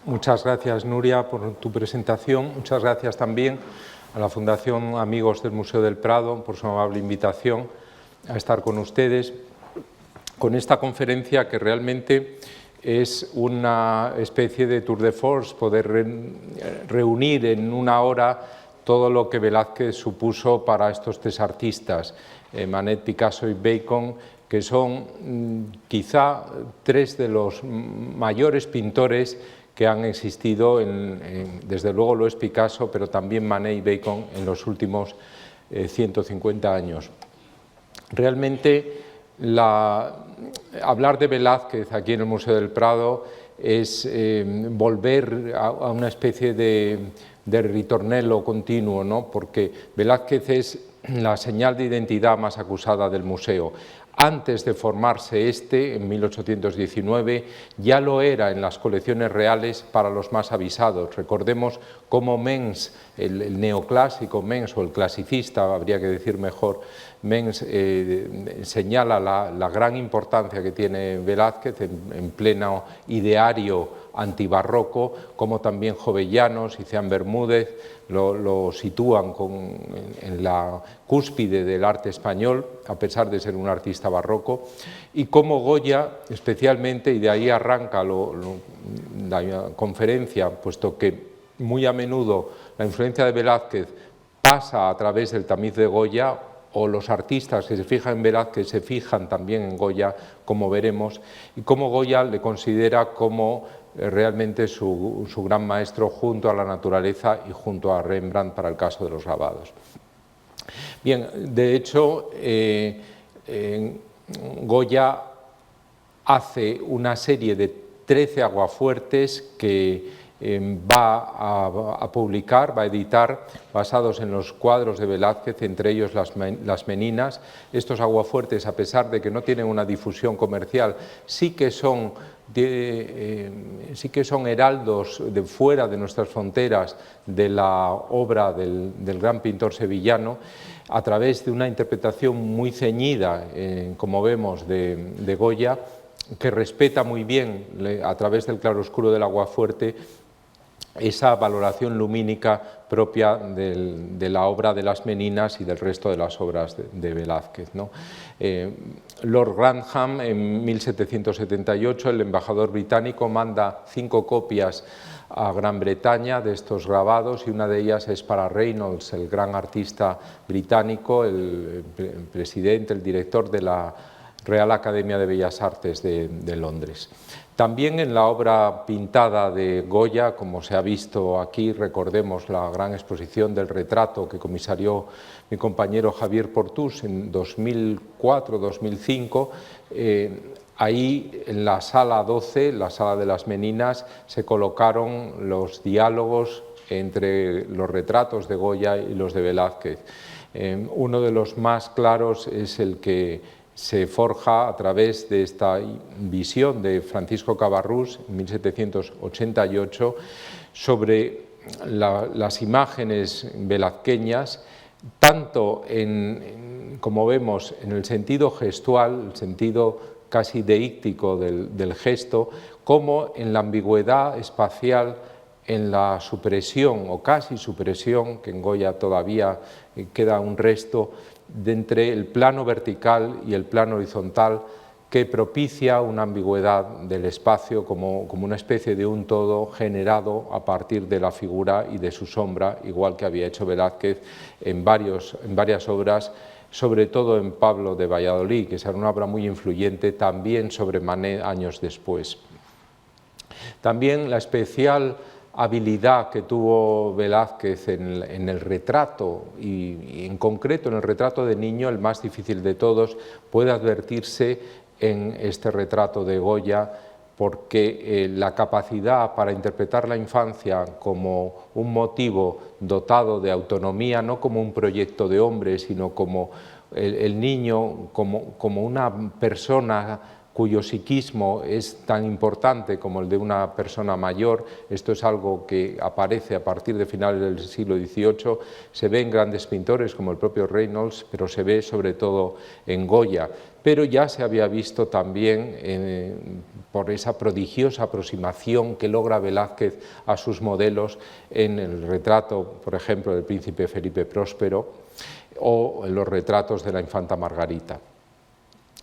Muchas gracias, Nuria, por tu presentación. Muchas gracias también a la Fundación Amigos del Museo del Prado por su amable invitación a estar con ustedes con esta conferencia que realmente es una especie de tour de force, poder reunir en una hora todo lo que Velázquez supuso para estos tres artistas, Manet, Picasso y Bacon, que son quizá tres de los mayores pintores que han existido, desde luego lo es Picasso, pero también Manet y Bacon en los últimos 150 años. Realmente, hablar de Velázquez aquí en el Museo del Prado es volver a una especie de ritornello continuo, ¿no? Porque Velázquez es la señal de identidad más acusada del museo. Antes de formarse en 1819, ya lo era en las colecciones reales para los más avisados. Recordemos cómo Mengs, el neoclásico Mengs, o el clasicista, habría que decir mejor, Mengs señala la gran importancia que tiene Velázquez en pleno ideario antibarroco, como también Jovellanos y Ceán Bermúdez lo sitúan en la cúspide del arte español, a pesar de ser un artista barroco, y como Goya especialmente, y de ahí arranca la conferencia, puesto que muy a menudo la influencia de Velázquez pasa a través del tamiz de Goya, o los artistas que se fijan en Velázquez se fijan también en Goya, como veremos, y cómo Goya le considera como realmente su gran maestro junto a la naturaleza y junto a Rembrandt para el caso de los grabados. Bien, de hecho, Goya hace una serie de 13 aguafuertes que va a publicar, va a editar, basados en los cuadros de Velázquez, entre ellos las Meninas. Estos aguafuertes, a pesar de que no tienen una difusión comercial, sí que son heraldos de fuera de nuestras fronteras de la obra del gran pintor sevillano, a través de una interpretación muy ceñida, como vemos, de Goya, que respeta muy bien, a través del claroscuro del aguafuerte, esa valoración lumínica propia de la obra de las Meninas y del resto de las obras de Velázquez, ¿no? Lord Grantham, en 1778, el embajador británico, manda 5 copias a Gran Bretaña de estos grabados, y una de ellas es para Reynolds, el gran artista británico, el presidente, el director de la Real Academia de Bellas Artes de Londres. También en la obra pintada de Goya, como se ha visto aquí, recordemos la gran exposición del retrato que comisarió mi compañero Javier Portús en 2004-2005, ahí en la sala 12, la sala de las Meninas, se colocaron los diálogos entre los retratos de Goya y los de Velázquez. Uno de los más claros es el que se forja a través de esta visión de Francisco Cabarrús en 1788 sobre las imágenes velazqueñas, tanto como vemos, en el sentido gestual, el sentido casi deíctico del gesto, como en la ambigüedad espacial, en la supresión o casi supresión, que en Goya todavía queda un resto, de entre el plano vertical y el plano horizontal, que propicia una ambigüedad del espacio como una especie de un todo generado a partir de la figura y de su sombra, igual que había hecho Velázquez en varias obras, sobre todo en Pablo de Valladolid, que es una obra muy influyente, también sobre Manet años después. También la especial habilidad que tuvo Velázquez en el retrato, y en concreto en el retrato de niño, el más difícil de todos, puede advertirse en este retrato de Goya, porque la capacidad para interpretar la infancia como un motivo dotado de autonomía, no como un proyecto de hombre, sino como el niño, como una persona cuyo psiquismo es tan importante como el de una persona mayor. Esto es algo que aparece a partir de finales del siglo XVIII, se ve en grandes pintores como el propio Reynolds, pero se ve sobre todo en Goya. Pero ya se había visto también por esa prodigiosa aproximación que logra Velázquez a sus modelos en el retrato, por ejemplo, del príncipe Felipe Próspero o en los retratos de la infanta Margarita.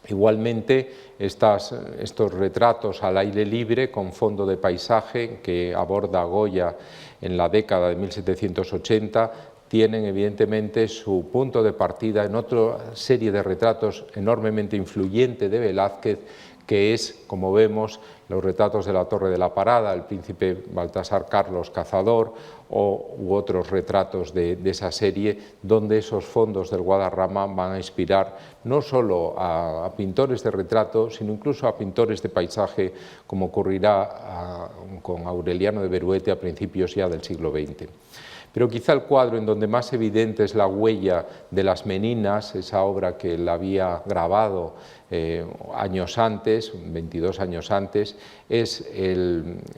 Igualmente, estos retratos al aire libre con fondo de paisaje que aborda Goya en la década de 1780 tienen evidentemente su punto de partida en otra serie de retratos enormemente influyente de Velázquez, que es, como vemos, los retratos de la Torre de la Parada, el príncipe Baltasar Carlos Cazador, u otros retratos de esa serie, donde esos fondos del Guadarrama van a inspirar no solo a pintores de retrato, sino incluso a pintores de paisaje, como ocurrirá con Aureliano de Beruete a principios ya del siglo XX. Pero quizá el cuadro en donde más evidente es la huella de las Meninas, esa obra que él había grabado años antes, 22 años antes, es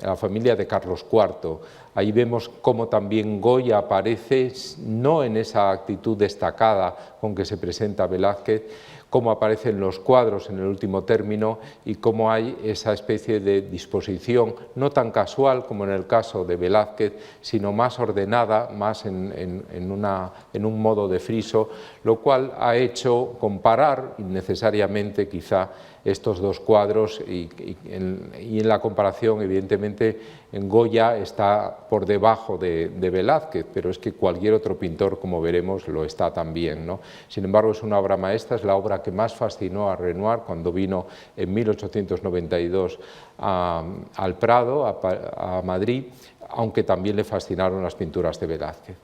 la familia de Carlos IV. Ahí vemos cómo también Goya aparece, no en esa actitud destacada con que se presenta Velázquez, cómo aparecen los cuadros en el último término y cómo hay esa especie de disposición, no tan casual como en el caso de Velázquez, sino más ordenada, más en un modo de friso, lo cual ha hecho comparar innecesariamente quizá estos dos cuadros y en la comparación evidentemente en Goya está por debajo de Velázquez, pero es que cualquier otro pintor, como veremos, lo está también, ¿no? Sin embargo, es una obra maestra, es la obra que más fascinó a Renoir cuando vino en 1892 al Prado, a Madrid, aunque también le fascinaron las pinturas de Velázquez.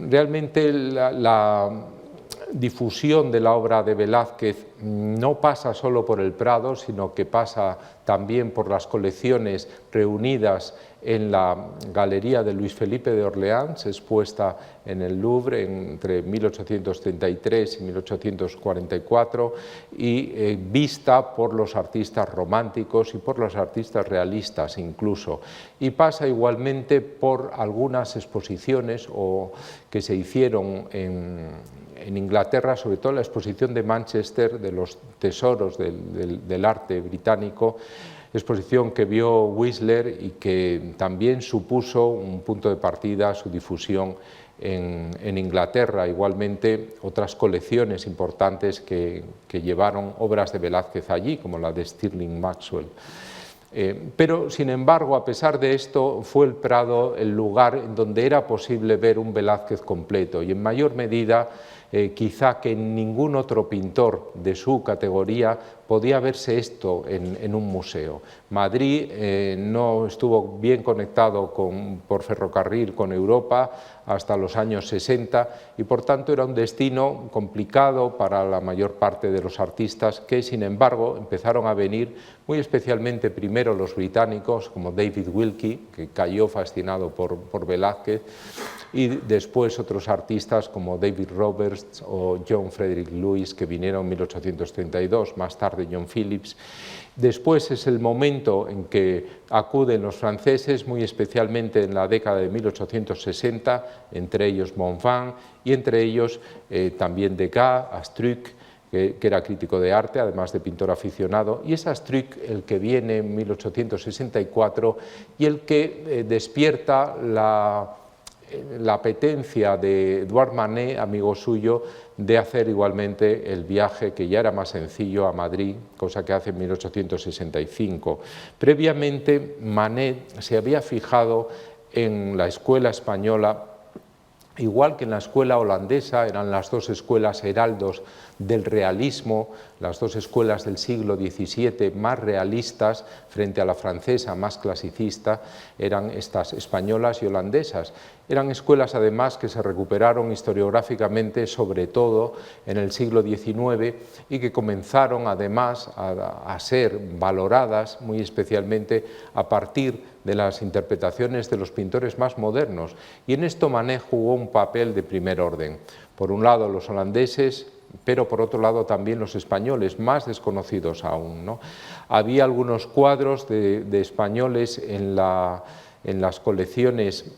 Realmente la difusión de la obra de Velázquez no pasa solo por el Prado, sino que pasa también por las colecciones reunidas en la Galería de Luis Felipe de Orleans, expuesta en el Louvre entre 1833 y 1844 y vista por los artistas románticos y por los artistas realistas incluso. Y pasa igualmente por algunas exposiciones que se hicieron en Inglaterra, sobre todo la exposición de Manchester de los tesoros del arte británico, exposición que vio Whistler y que también supuso un punto de partida a su difusión en Inglaterra. Igualmente otras colecciones importantes que llevaron obras de Velázquez allí, como la de Stirling Maxwell. Pero, sin embargo, a pesar de esto, fue el Prado el lugar en donde era posible ver un Velázquez completo y en mayor medida quizá que ningún otro pintor de su categoría podía verse esto en un museo. Madrid no estuvo bien conectado por ferrocarril con Europa hasta los años 60 y por tanto era un destino complicado para la mayor parte de los artistas que sin embargo empezaron a venir muy especialmente primero los británicos como David Wilkie, que cayó fascinado por Velázquez, y después otros artistas como David Roberts o John Frederick Lewis, que vinieron en 1832, más tarde John Phillips. Después es el momento en que acuden los franceses, muy especialmente en la década de 1860, entre ellos Montvan y entre ellos también Degas, Astruc, que era crítico de arte, además de pintor aficionado, y es Astruc el que viene en 1864 y el que despierta la apetencia de Edouard Manet, amigo suyo, de hacer igualmente el viaje, que ya era más sencillo, a Madrid, cosa que hace en 1865. Previamente, Manet se había fijado en la escuela española, igual que en la escuela holandesa, eran las dos escuelas heraldos del realismo, las dos escuelas del siglo XVII más realistas frente a la francesa más clasicista, eran estas españolas y holandesas. Eran escuelas además que se recuperaron historiográficamente sobre todo en el siglo XIX y que comenzaron además a ser valoradas muy especialmente a partir de las interpretaciones de los pintores más modernos, y en esto Manet jugó un papel de primer orden. Por un lado, los holandeses pero por otro lado también los españoles, más desconocidos aún, ¿no? Había algunos cuadros de españoles en las colecciones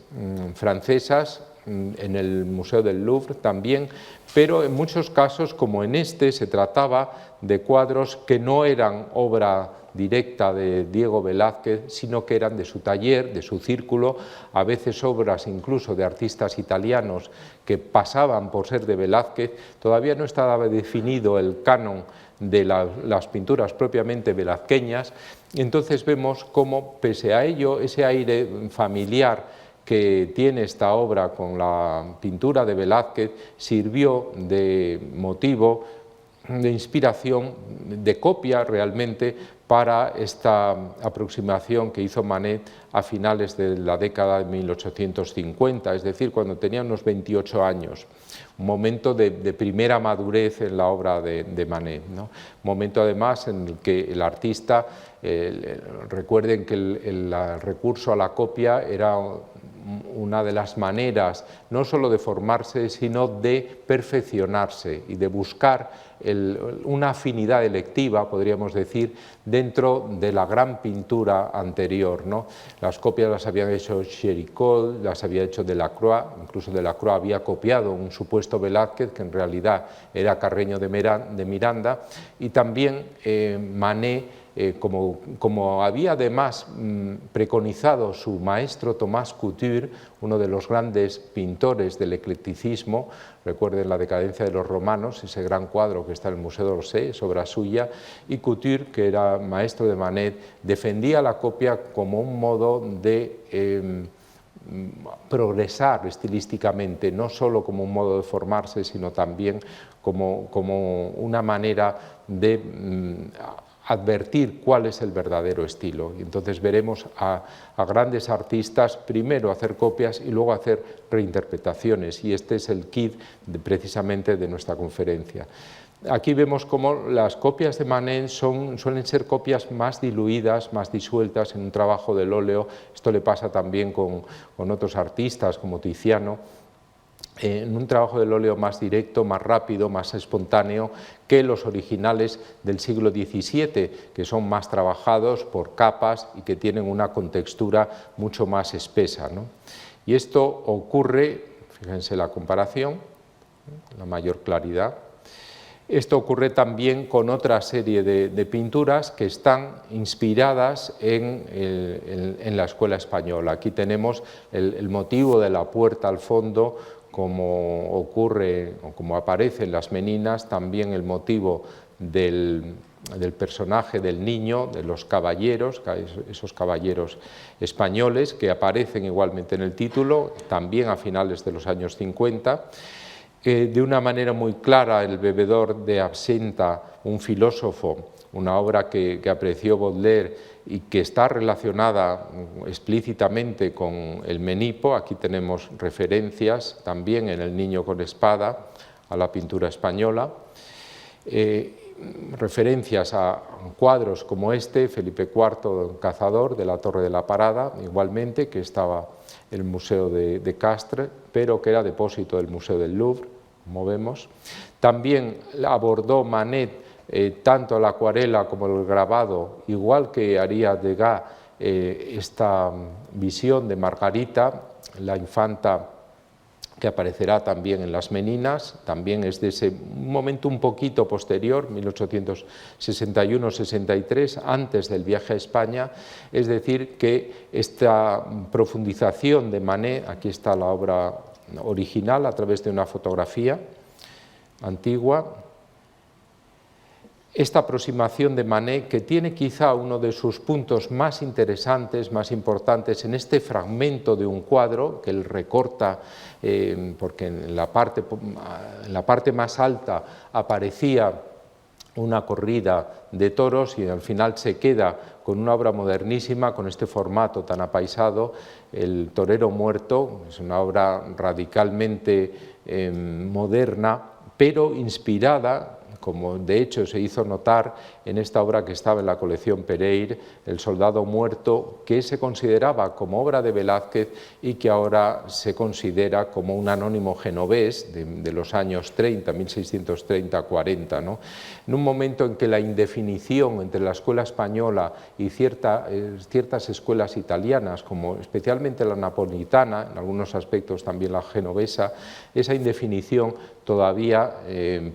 francesas, en el Museo del Louvre también, pero en muchos casos, como en este, se trataba de cuadros que no eran obra directa de Diego Velázquez, sino que eran de su taller, de su círculo, a veces obras incluso de artistas italianos que pasaban por ser de Velázquez. Todavía no estaba definido el canon de las pinturas propiamente velazqueñas, y entonces vemos cómo, pese a ello, ese aire familiar que tiene esta obra con la pintura de Velázquez sirvió de motivo, de inspiración, de copia realmente para esta aproximación que hizo Manet a finales de la década de 1850, es decir, cuando tenía unos 28 años, un momento de primera madurez en la obra de Manet, ¿no? Momento además en el que el artista, recuerden que el recurso a la copia era una de las maneras no solo de formarse, sino de perfeccionarse y de buscar una afinidad electiva, podríamos decir, dentro de la gran pintura anterior, ¿no? Las copias las habían hecho Géricault, las había hecho Delacroix, incluso Delacroix había copiado un supuesto Velázquez que en realidad era Carreño de Miranda, y también Manet, como había además preconizado su maestro Thomas Couture, uno de los grandes pintores del eclecticismo, recuerden La decadencia de los romanos, ese gran cuadro que está en el Museo d'Orsay, es obra suya, y Couture, que era maestro de Manet, defendía la copia como un modo de progresar estilísticamente, no solo como un modo de formarse, sino también como una manera de advertir cuál es el verdadero estilo. Y entonces veremos a grandes artistas primero hacer copias y luego hacer reinterpretaciones, y este es el kit precisamente de nuestra conferencia. Aquí vemos cómo las copias de Manet suelen ser copias más diluidas, más disueltas en un trabajo del óleo. Esto le pasa también con otros artistas como Tiziano, en un trabajo del óleo más directo, más rápido, más espontáneo que los originales del siglo XVII, que son más trabajados por capas y que tienen una contextura mucho más espesa, ¿no? Y esto ocurre, fíjense la comparación, la mayor claridad. Esto ocurre también con otra serie de pinturas que están inspiradas en la escuela española. Aquí tenemos el motivo de la puerta al fondo, como ocurre o como aparece en las Meninas, también el motivo del personaje del niño, de los caballeros, esos caballeros españoles que aparecen igualmente en el título, también a finales de los años 50. De una manera muy clara, El bebedor de absenta, un filósofo, una obra que apreció Baudelaire y que está relacionada explícitamente con el Menipo. Aquí tenemos referencias también en El niño con espada a la pintura española, referencias a cuadros como este, Felipe IV, Cazador, de la Torre de la Parada, igualmente, que estaba en el Museo de Castres, pero que era depósito del Museo del Louvre, como vemos. También abordó Manet tanto la acuarela como el grabado, igual que haría Degas esta visión de Margarita, la infanta que aparecerá también en las Meninas, también es de ese momento un poquito posterior, 1861-63, antes del viaje a España, es decir, que esta profundización de Manet, aquí está la obra original a través de una fotografía antigua, esta aproximación de Manet, que tiene quizá uno de sus puntos más interesantes, más importantes en este fragmento de un cuadro que él recorta, porque en la parte más alta aparecía una corrida de toros y al final se queda con una obra modernísima, con este formato tan apaisado, El torero muerto. Es una obra radicalmente moderna, pero inspirada como de hecho se hizo notar en esta obra que estaba en la colección Pereire, El soldado muerto, que se consideraba como obra de Velázquez y que ahora se considera como un anónimo genovés de los años 30, 1630-40, ¿no? En un momento en que la indefinición entre la escuela española y ciertas escuelas italianas, como especialmente la napolitana, en algunos aspectos también la genovesa, esa indefinición todavía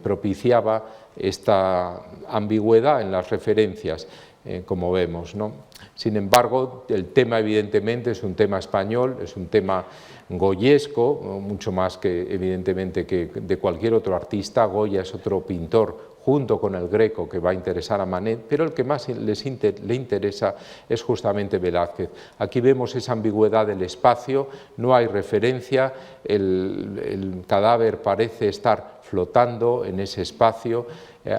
propiciaba esta ambigüedad en las referencias, como vemos, ¿no? Sin embargo, el tema evidentemente es un tema español, es un tema goyesco, mucho más que evidentemente que de cualquier otro artista. Goya es otro pintor junto con el Greco que va a interesar a Manet, pero el que más le interesa es justamente Velázquez. Aquí vemos esa ambigüedad del espacio, no hay referencia, el cadáver parece estar flotando en ese espacio,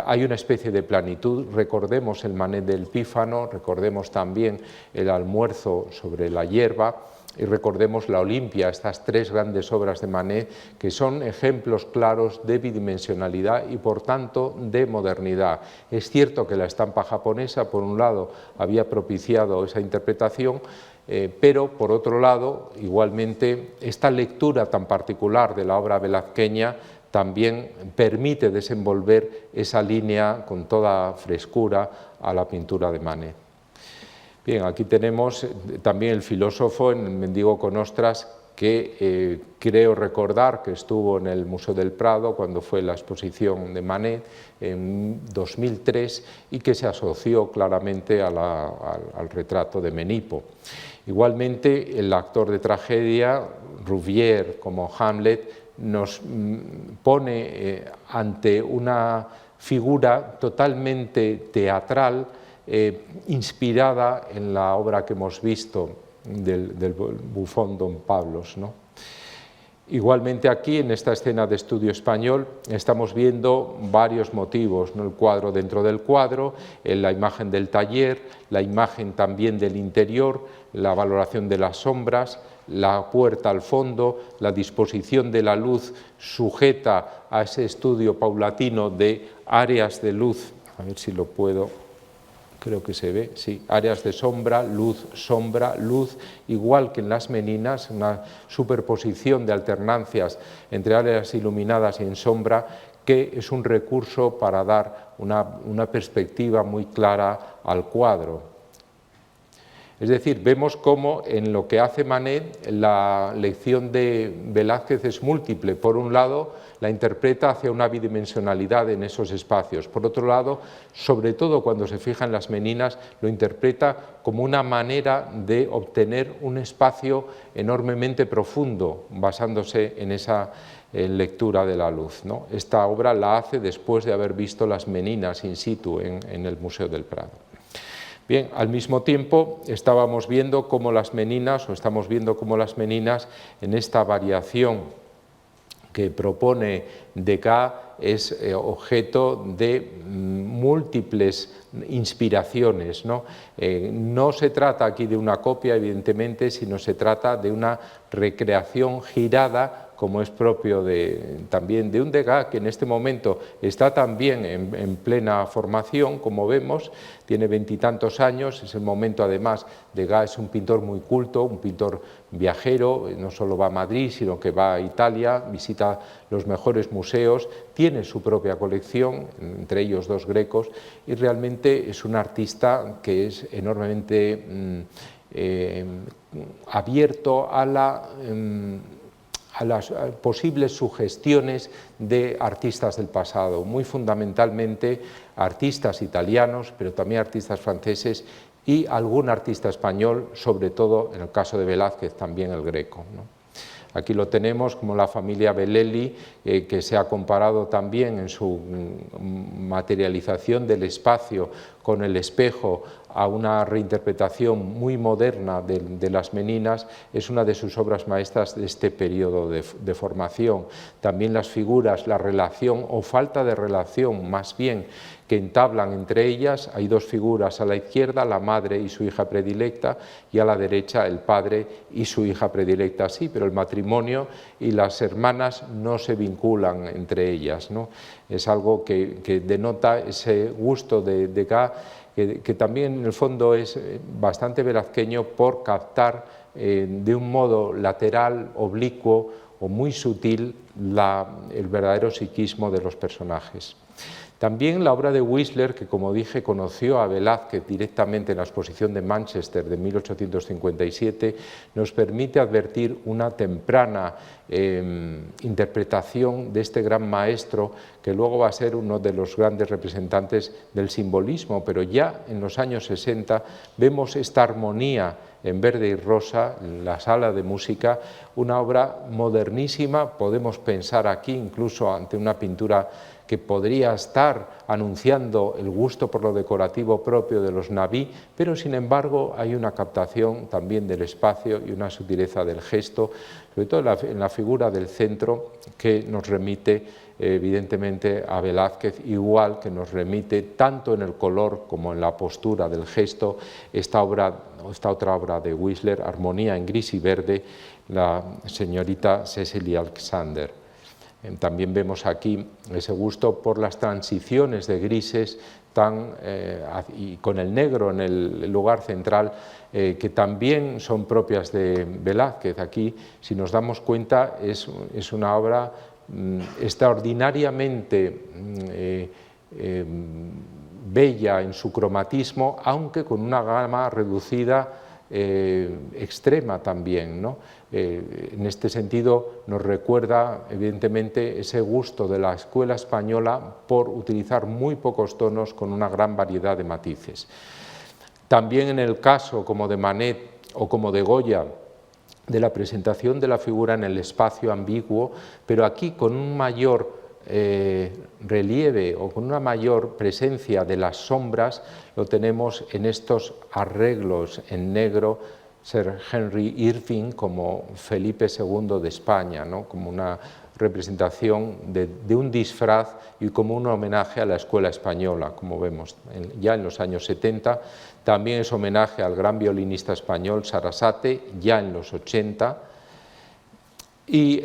hay una especie de planitud. Recordemos el Manet del Pífano, recordemos también el almuerzo sobre la hierba, y recordemos la Olimpia, estas tres grandes obras de Manet que son ejemplos claros de bidimensionalidad y por tanto de modernidad. Es cierto que la estampa japonesa, por un lado, había propiciado esa interpretación, pero por otro lado, igualmente, esta lectura tan particular de la obra velazqueña también permite desenvolver esa línea con toda frescura a la pintura de Manet. Bien, aquí tenemos también el filósofo en el Mendigo con ostras, que creo recordar que estuvo en el Museo del Prado cuando fue la exposición de Manet en 2003 y que se asoció claramente al retrato de Menipo. Igualmente, el actor de tragedia, Rouvière, como Hamlet, nos pone ante una figura totalmente teatral, inspirada en la obra que hemos visto del bufón Don Pablos, ¿no? Igualmente aquí, en esta escena de estudio español, estamos viendo varios motivos, ¿no? El cuadro dentro del cuadro, la imagen del taller, la imagen también del interior, la valoración de las sombras, la puerta al fondo, la disposición de la luz sujeta a ese estudio paulatino de áreas de luz, a ver si lo puedo... Creo que se ve, sí, áreas de sombra, luz, igual que en las Meninas, una superposición de alternancias entre áreas iluminadas y en sombra, que es un recurso para dar una perspectiva muy clara al cuadro. Es decir, vemos cómo en lo que hace Manet la lección de Velázquez es múltiple. Por un lado, la interpreta hacia una bidimensionalidad en esos espacios. Por otro lado, sobre todo cuando se fija en las Meninas, lo interpreta como una manera de obtener un espacio enormemente profundo, basándose en esa lectura de la luz, ¿no? Esta obra la hace después de haber visto las Meninas in situ en el Museo del Prado. Bien, al mismo tiempo estamos viendo cómo las Meninas en esta variación que propone Degas es objeto de múltiples inspiraciones, ¿no? No se trata aquí de una copia, evidentemente, sino se trata de una recreación girada, como es propio también de un Degas, que en este momento está también en plena formación, como vemos, tiene 20 y tantos años, es el momento además. Degas es un pintor muy culto, un pintor viajero, no solo va a Madrid, sino que va a Italia, visita los mejores museos, tiene su propia colección, entre ellos dos Grecos, y realmente es un artista que es enormemente abierto a las posibles sugestiones de artistas del pasado, muy fundamentalmente artistas italianos, pero también artistas franceses y algún artista español, sobre todo en el caso de Velázquez, también el Greco, ¿no? Aquí lo tenemos como la familia Bellelli, que se ha comparado también en su materialización del espacio con el espejo a una reinterpretación muy moderna de las Meninas. Es una de sus obras maestras de este periodo de formación. También las figuras, la relación o falta de relación más bien que entablan entre ellas. Hay dos figuras a la izquierda, la madre y su hija predilecta, y a la derecha el padre y su hija predilecta. Sí, pero el matrimonio y las hermanas no se vinculan entre ellas, ¿no? Es algo que denota ese gusto de Degas, que también en el fondo es bastante velazqueño por captar de un modo lateral, oblicuo o muy sutil el verdadero psiquismo de los personajes. También la obra de Whistler, que como dije conoció a Velázquez directamente en la exposición de Manchester de 1857, nos permite advertir una temprana interpretación de este gran maestro que luego va a ser uno de los grandes representantes del simbolismo, pero ya en los años 60 vemos esta armonía en verde y rosa, en la sala de música, una obra modernísima. Podemos pensar aquí incluso ante una pintura que podría estar anunciando el gusto por lo decorativo propio de los Nabí, pero sin embargo hay una captación también del espacio y una sutileza del gesto, sobre todo en la figura del centro, que nos remite evidentemente a Velázquez, igual que nos remite tanto en el color como en la postura del gesto esta otra obra de Whistler, Armonía en gris y verde, la señorita Cecily Alexander. También vemos aquí ese gusto por las transiciones de grises y con el negro en el lugar central, que también son propias de Velázquez. Aquí, si nos damos cuenta, es una obra extraordinariamente bella en su cromatismo, aunque con una gama reducida extrema también, ¿no? En este sentido nos recuerda evidentemente ese gusto de la escuela española por utilizar muy pocos tonos con una gran variedad de matices. También en el caso como de Manet o como de Goya, de la presentación de la figura en el espacio ambiguo, pero aquí con un mayor relieve o con una mayor presencia de las sombras, lo tenemos en estos arreglos en negro, Sir Henry Irving como Felipe II de España, ¿no? Como una representación de un disfraz y como un homenaje a la escuela española, como vemos ya en los años 70. También es homenaje al gran violinista español Sarasate, ya en los 80. Y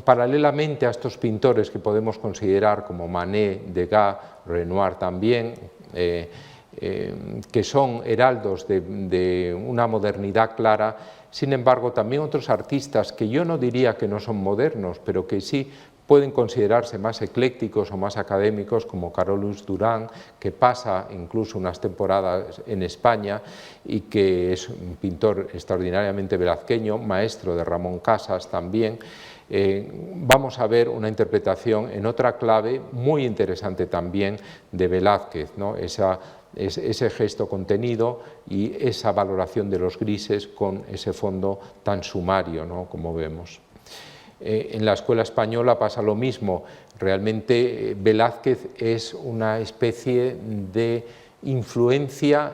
paralelamente a estos pintores que podemos considerar como Manet, Degas, Renoir también, que son heraldos de una modernidad clara, sin embargo también otros artistas que yo no diría que no son modernos, pero que sí pueden considerarse más eclécticos o más académicos, como Carolus Duran, que pasa incluso unas temporadas en España y que es un pintor extraordinariamente velazqueño, maestro de Ramón Casas también. Vamos a ver una interpretación en otra clave muy interesante también de Velázquez, ¿no? Ese gesto contenido y esa valoración de los grises con ese fondo tan sumario, ¿no? Como vemos. En la escuela española pasa lo mismo. Realmente Velázquez es una especie de influencia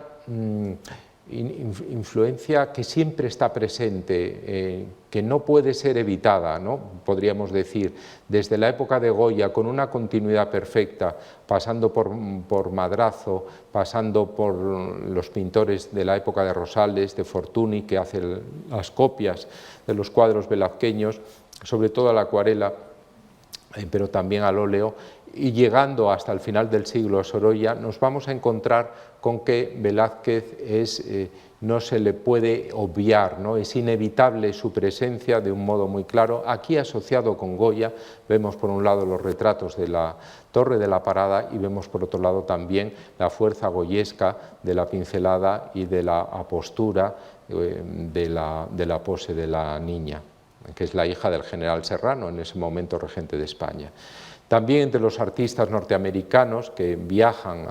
que siempre está presente, que no puede ser evitada, ¿no? Podríamos decir, desde la época de Goya, con una continuidad perfecta, pasando por Madrazo, pasando por los pintores de la época de Rosales, de Fortuny, que hace las copias de los cuadros velazqueños, sobre todo a la acuarela, pero también al óleo, y llegando hasta el final del siglo a Sorolla, nos vamos a encontrar con que Velázquez no se le puede obviar, ¿no? Es inevitable su presencia de un modo muy claro. Aquí asociado con Goya, vemos por un lado los retratos de la Torre de la Parada y vemos por otro lado también la fuerza goyesca de la pincelada y de la apostura de la pose de la niña, que es la hija del general Serrano, en ese momento regente de España. También entre los artistas norteamericanos que viajan,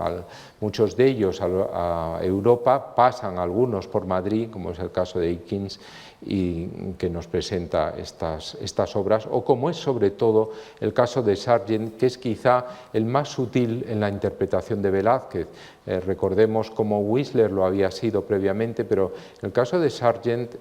muchos de ellos a Europa, pasan algunos por Madrid, como es el caso de Eakins, y que nos presenta estas obras, o como es sobre todo el caso de Sargent, que es quizá el más sutil en la interpretación de Velázquez. Recordemos cómo Whistler lo había sido previamente, pero en el caso de Sargent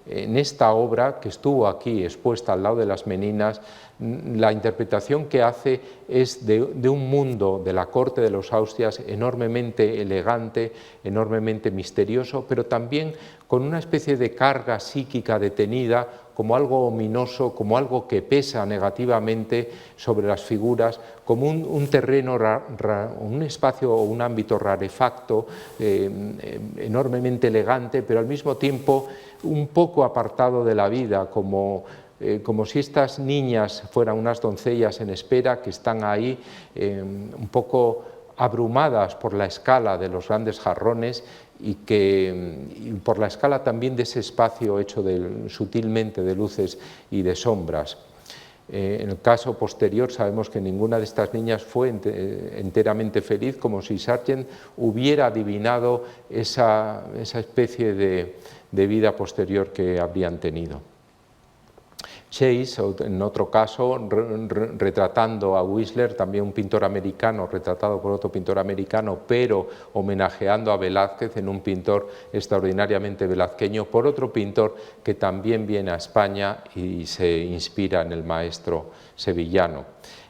en esta obra, que estuvo aquí expuesta al lado de las Meninas, la interpretación que hace es de un mundo de la corte de los Austrias enormemente elegante, enormemente misterioso, pero también con una especie de carga psíquica detenida, como algo ominoso, como algo que pesa negativamente sobre las figuras, como un terreno, un espacio o un ámbito rarefacto, enormemente elegante, pero al mismo tiempo un poco apartado de la vida, como si estas niñas fueran unas doncellas en espera que están ahí un poco abrumadas por la escala de los grandes jarrones y por la escala también de ese espacio hecho sutilmente de luces y de sombras. En el caso posterior sabemos que ninguna de estas niñas fue enteramente feliz, como si Sargent hubiera adivinado esa especie de vida posterior que habrían tenido. Chase, en otro caso, retratando a Whistler, también un pintor americano, retratado por otro pintor americano, pero homenajeando a Velázquez, en un pintor extraordinariamente velazqueño, por otro pintor que también viene a España y se inspira en el maestro sevillano.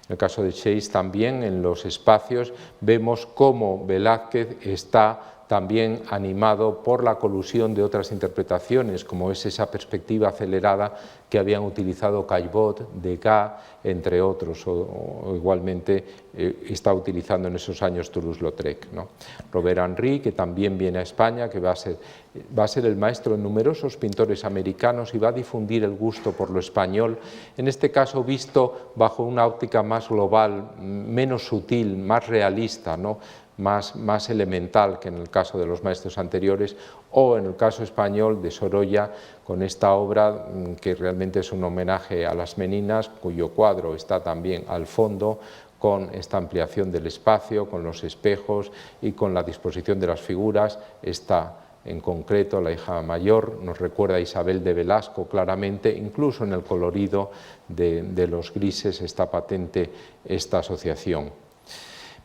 En el caso de Chase también, en los espacios, vemos cómo Velázquez está también animado por la colusión de otras interpretaciones, como es esa perspectiva acelerada que habían utilizado Caillebotte, Degas, entre otros, o igualmente está utilizando en esos años Toulouse-Lautrec, ¿no? Robert Henry, que también viene a España, que va a ser el maestro de numerosos pintores americanos y va a difundir el gusto por lo español, en este caso visto bajo una óptica más global, menos sutil, más realista, ¿no? Más elemental que en el caso de los maestros anteriores, o en el caso español de Sorolla, con esta obra que realmente es un homenaje a las Meninas, cuyo cuadro está también al fondo, con esta ampliación del espacio, con los espejos y con la disposición de las figuras. Esta en concreto, la hija mayor, nos recuerda a Isabel de Velasco claramente, incluso en el colorido de los grises está patente esta asociación.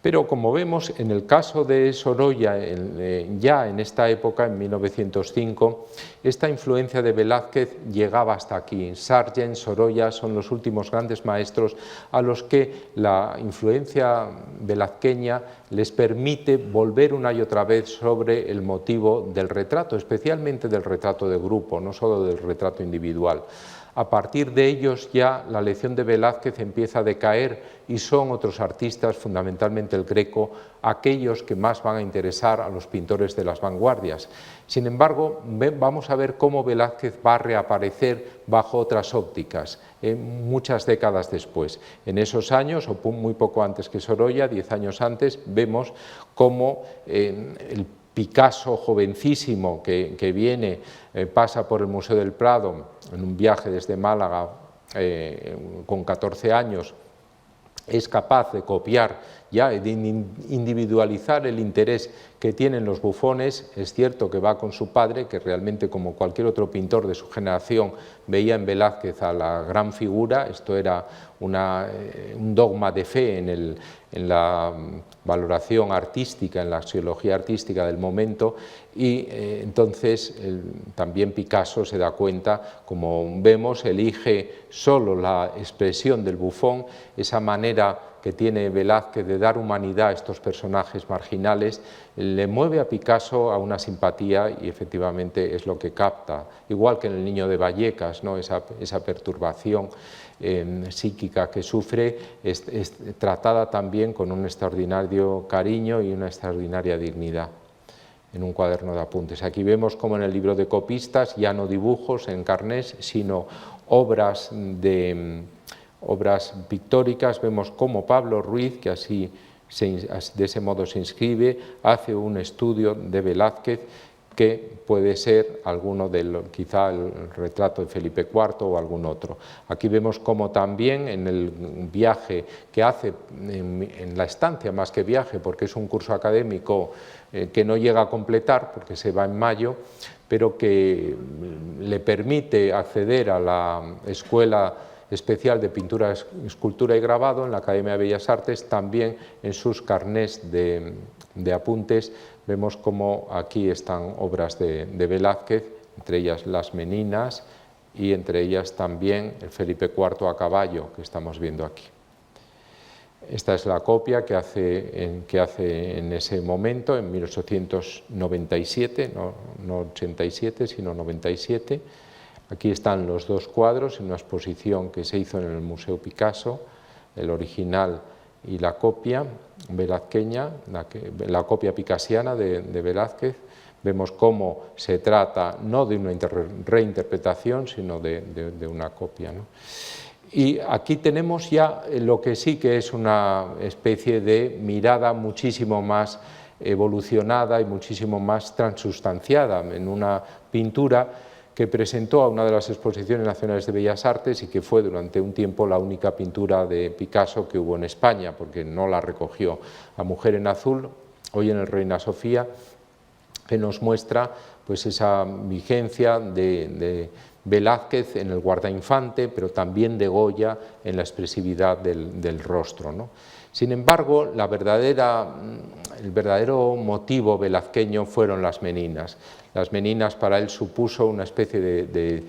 Pero como vemos, en el caso de Sorolla, ya en esta época, en 1905, esta influencia de Velázquez llegaba hasta aquí. Sargent, Sorolla son los últimos grandes maestros a los que la influencia velazqueña les permite volver una y otra vez sobre el motivo del retrato, especialmente del retrato de grupo, no solo del retrato individual. A partir de ellos ya la lección de Velázquez empieza a decaer y son otros artistas, fundamentalmente el Greco, aquellos que más van a interesar a los pintores de las vanguardias. Sin embargo, vamos a ver cómo Velázquez va a reaparecer bajo otras ópticas, muchas décadas después. En esos años, o muy poco antes que Sorolla, 10 años antes, vemos cómo el Picasso jovencísimo que viene, pasa por el Museo del Prado en un viaje desde Málaga con 14 años, es capaz de copiar, ya de individualizar el interés que tienen los bufones. Es cierto que va con su padre, que realmente, como cualquier otro pintor de su generación, veía en Velázquez a la gran figura. Esto era un dogma de fe en la valoración artística, en la axiología artística del momento, y entonces también Picasso se da cuenta, como vemos, elige solo la expresión del bufón, esa manera que tiene Velázquez de dar humanidad a estos personajes marginales, le mueve a Picasso a una simpatía y efectivamente es lo que capta, igual que en El niño de Vallecas, ¿no? esa perturbación psíquica que sufre es tratada también con un extraordinario cariño y una extraordinaria dignidad en un cuaderno de apuntes. Aquí vemos como en el libro de copistas, ya no dibujos en carnés, sino obras pictóricas. Vemos cómo Pablo Ruiz, que de ese modo se inscribe, hace un estudio de Velázquez que puede ser quizá el retrato de Felipe IV o algún otro. Aquí vemos cómo también en el viaje que hace, en la estancia más que viaje, porque es un curso académico que no llega a completar, porque se va en mayo, pero que le permite acceder a la Escuela Especial de Pintura, Escultura y Grabado en la Academia de Bellas Artes. También en sus carnés de apuntes vemos cómo aquí están obras de Velázquez entre ellas las Meninas y entre ellas también el Felipe IV a caballo que estamos viendo aquí. Esta es la copia que hace en ese momento, en 1897, no 87, sino 97. Aquí están los dos cuadros en una exposición que se hizo en el Museo Picasso, el original y la copia velazqueña, la copia picasiana de Velázquez. Vemos cómo se trata no de una reinterpretación, sino de una copia, ¿no? Y aquí tenemos ya lo que sí que es una especie de mirada muchísimo más evolucionada y muchísimo más transustanciada en una pintura que presentó a una de las exposiciones nacionales de Bellas Artes y que fue durante un tiempo la única pintura de Picasso que hubo en España, porque no la recogió. A Mujer en Azul, hoy en el Reina Sofía, que nos muestra pues esa vigencia de Velázquez en el guardainfante, pero también de Goya en la expresividad del rostro, ¿no? Sin embargo, el verdadero motivo velazqueño fueron las Meninas. Las Meninas para él supuso una especie de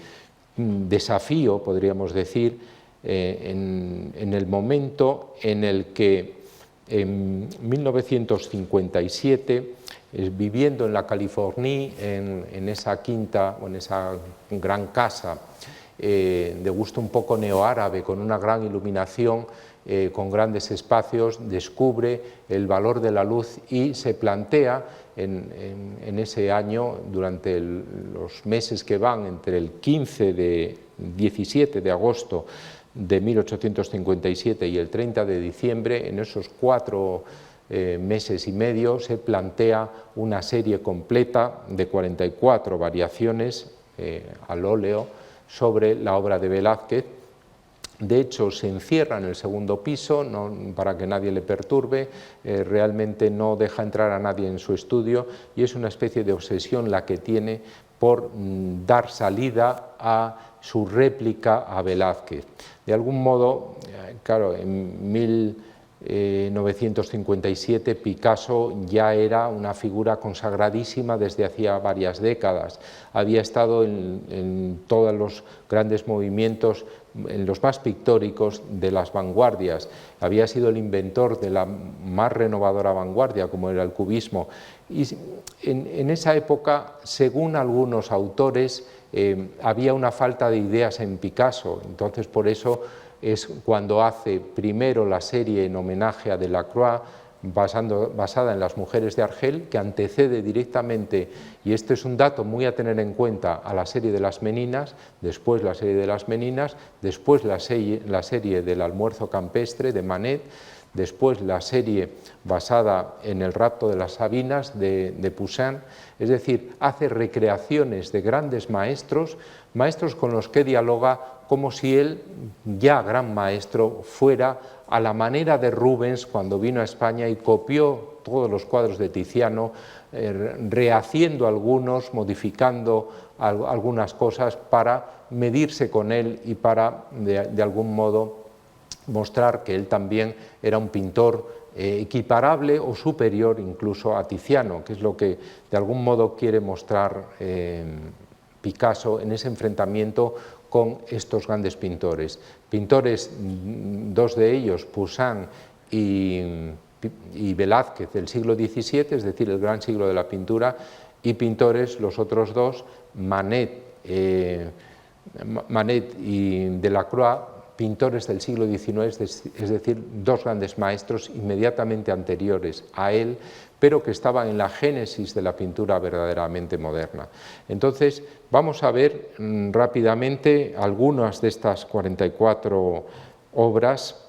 desafío, podríamos decir, en el momento en el que en 1957, viviendo en la Californie, en esa quinta o en esa gran casa de gusto un poco neoárabe, con una gran iluminación, con grandes espacios, descubre el valor de la luz y se plantea en ese año, durante los meses que van entre el 17 de agosto de 1857 y el 30 de diciembre, en esos 4 meses y medio, se plantea una serie completa de 44 variaciones al óleo sobre la obra de Velázquez. De hecho, se encierra en el segundo piso para que nadie le perturbe, realmente no deja entrar a nadie en su estudio y es una especie de obsesión la que tiene por dar salida a su réplica a Velázquez. De algún modo, claro, en 1957 Picasso ya era una figura consagradísima desde hacía varias décadas. Había estado en todos los grandes movimientos, en los más pictóricos de las vanguardias. Había sido el inventor de la más renovadora vanguardia, como era el cubismo. Y en esa época, según algunos autores, había una falta de ideas en Picasso. Entonces, por eso es cuando hace primero la serie en homenaje a Delacroix, basada en las mujeres de Argel, que antecede directamente, y este es un dato muy a tener en cuenta, a la serie de las Meninas, después la serie de las Meninas, después la serie del almuerzo campestre de Manet, después la serie basada en el rapto de las Sabinas de Poussin, es decir, hace recreaciones de grandes maestros con los que dialoga como si él, ya gran maestro, fuera a la manera de Rubens cuando vino a España y copió todos los cuadros de Tiziano, rehaciendo algunos, modificando algunas cosas para medirse con él y para, de algún modo, mostrar que él también era un pintor equiparable o superior incluso a Tiziano, que es lo que de algún modo quiere mostrar Picasso en ese enfrentamiento con estos grandes pintores. Pintores, dos de ellos, Poussin y Velázquez del siglo XVII, es decir, el gran siglo de la pintura, y pintores, los otros dos, Manet y Delacroix, pintores del siglo XIX, es decir, dos grandes maestros inmediatamente anteriores a él, pero que estaban en la génesis de la pintura verdaderamente moderna. Entonces, vamos a ver rápidamente algunas de estas 44 obras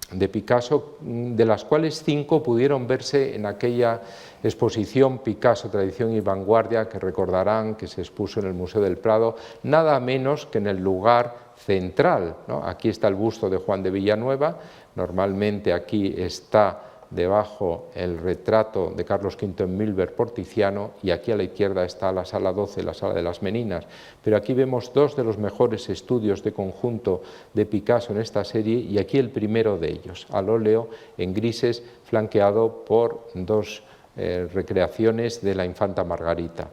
de Picasso, de las cuales 5 pudieron verse en aquella exposición Picasso, Tradición y Vanguardia, que recordarán que se expuso en el Museo del Prado, nada menos que en el lugar central, ¿no? Aquí está el busto de Juan de Villanueva, normalmente aquí está debajo el retrato de Carlos V en Milver por Tiziano, y aquí a la izquierda está la sala 12, la sala de las Meninas. Pero aquí vemos dos de los mejores estudios de conjunto de Picasso en esta serie, y aquí el primero de ellos, al óleo en grises, flanqueado por dos recreaciones de la infanta Margarita.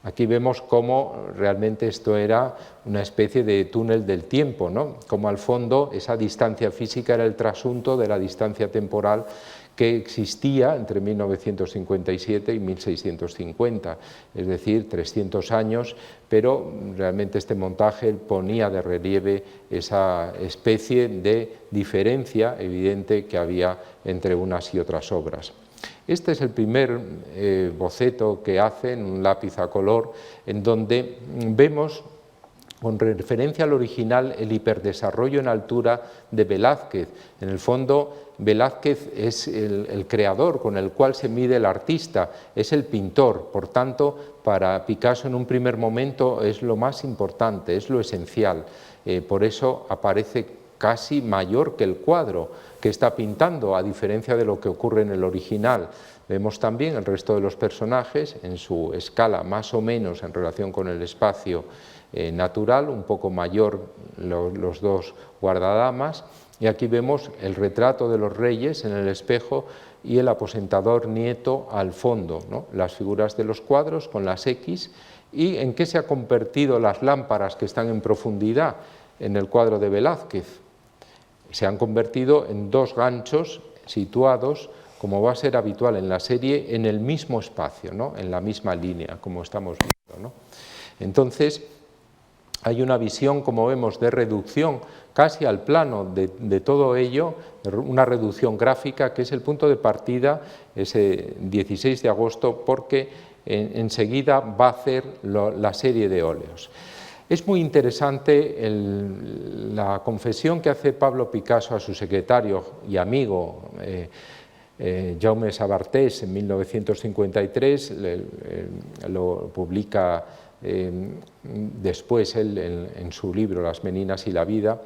Aquí vemos cómo realmente esto era una especie de túnel del tiempo, ¿no? Como al fondo esa distancia física era el trasunto de la distancia temporal que existía entre 1957 y 1650, es decir, 300 años, pero realmente este montaje ponía de relieve esa especie de diferencia evidente que había entre unas y otras obras. Este es el primer boceto que hace en un lápiz a color, en donde vemos, con referencia al original, el hiperdesarrollo en altura de Velázquez. En el fondo, Velázquez es el creador con el cual se mide el artista, es el pintor, por tanto, para Picasso en un primer momento es lo más importante, es lo esencial. Por eso aparece casi mayor que el cuadro que está pintando, a diferencia de lo que ocurre en el original. Vemos también el resto de los personajes en su escala más o menos en relación con el espacio natural, un poco mayor los dos guardadamas, y aquí vemos el retrato de los reyes en el espejo y el aposentador nieto al fondo, ¿no? Las figuras de los cuadros con las X, y en qué se han convertido las lámparas que están en profundidad en el cuadro de Velázquez. Se han convertido en dos ganchos situados, como va a ser habitual en la serie, en el mismo espacio, ¿no? En la misma línea, como estamos viendo, ¿no? Entonces, hay una visión, como vemos, de reducción casi al plano de todo ello, una reducción gráfica que es el punto de partida ese 16 de agosto, porque enseguida va a hacer la serie de óleos. Es muy interesante la confesión que hace Pablo Picasso a su secretario y amigo Jaume Sabartés en 1953, lo publica después él en su libro Las Meninas y la vida,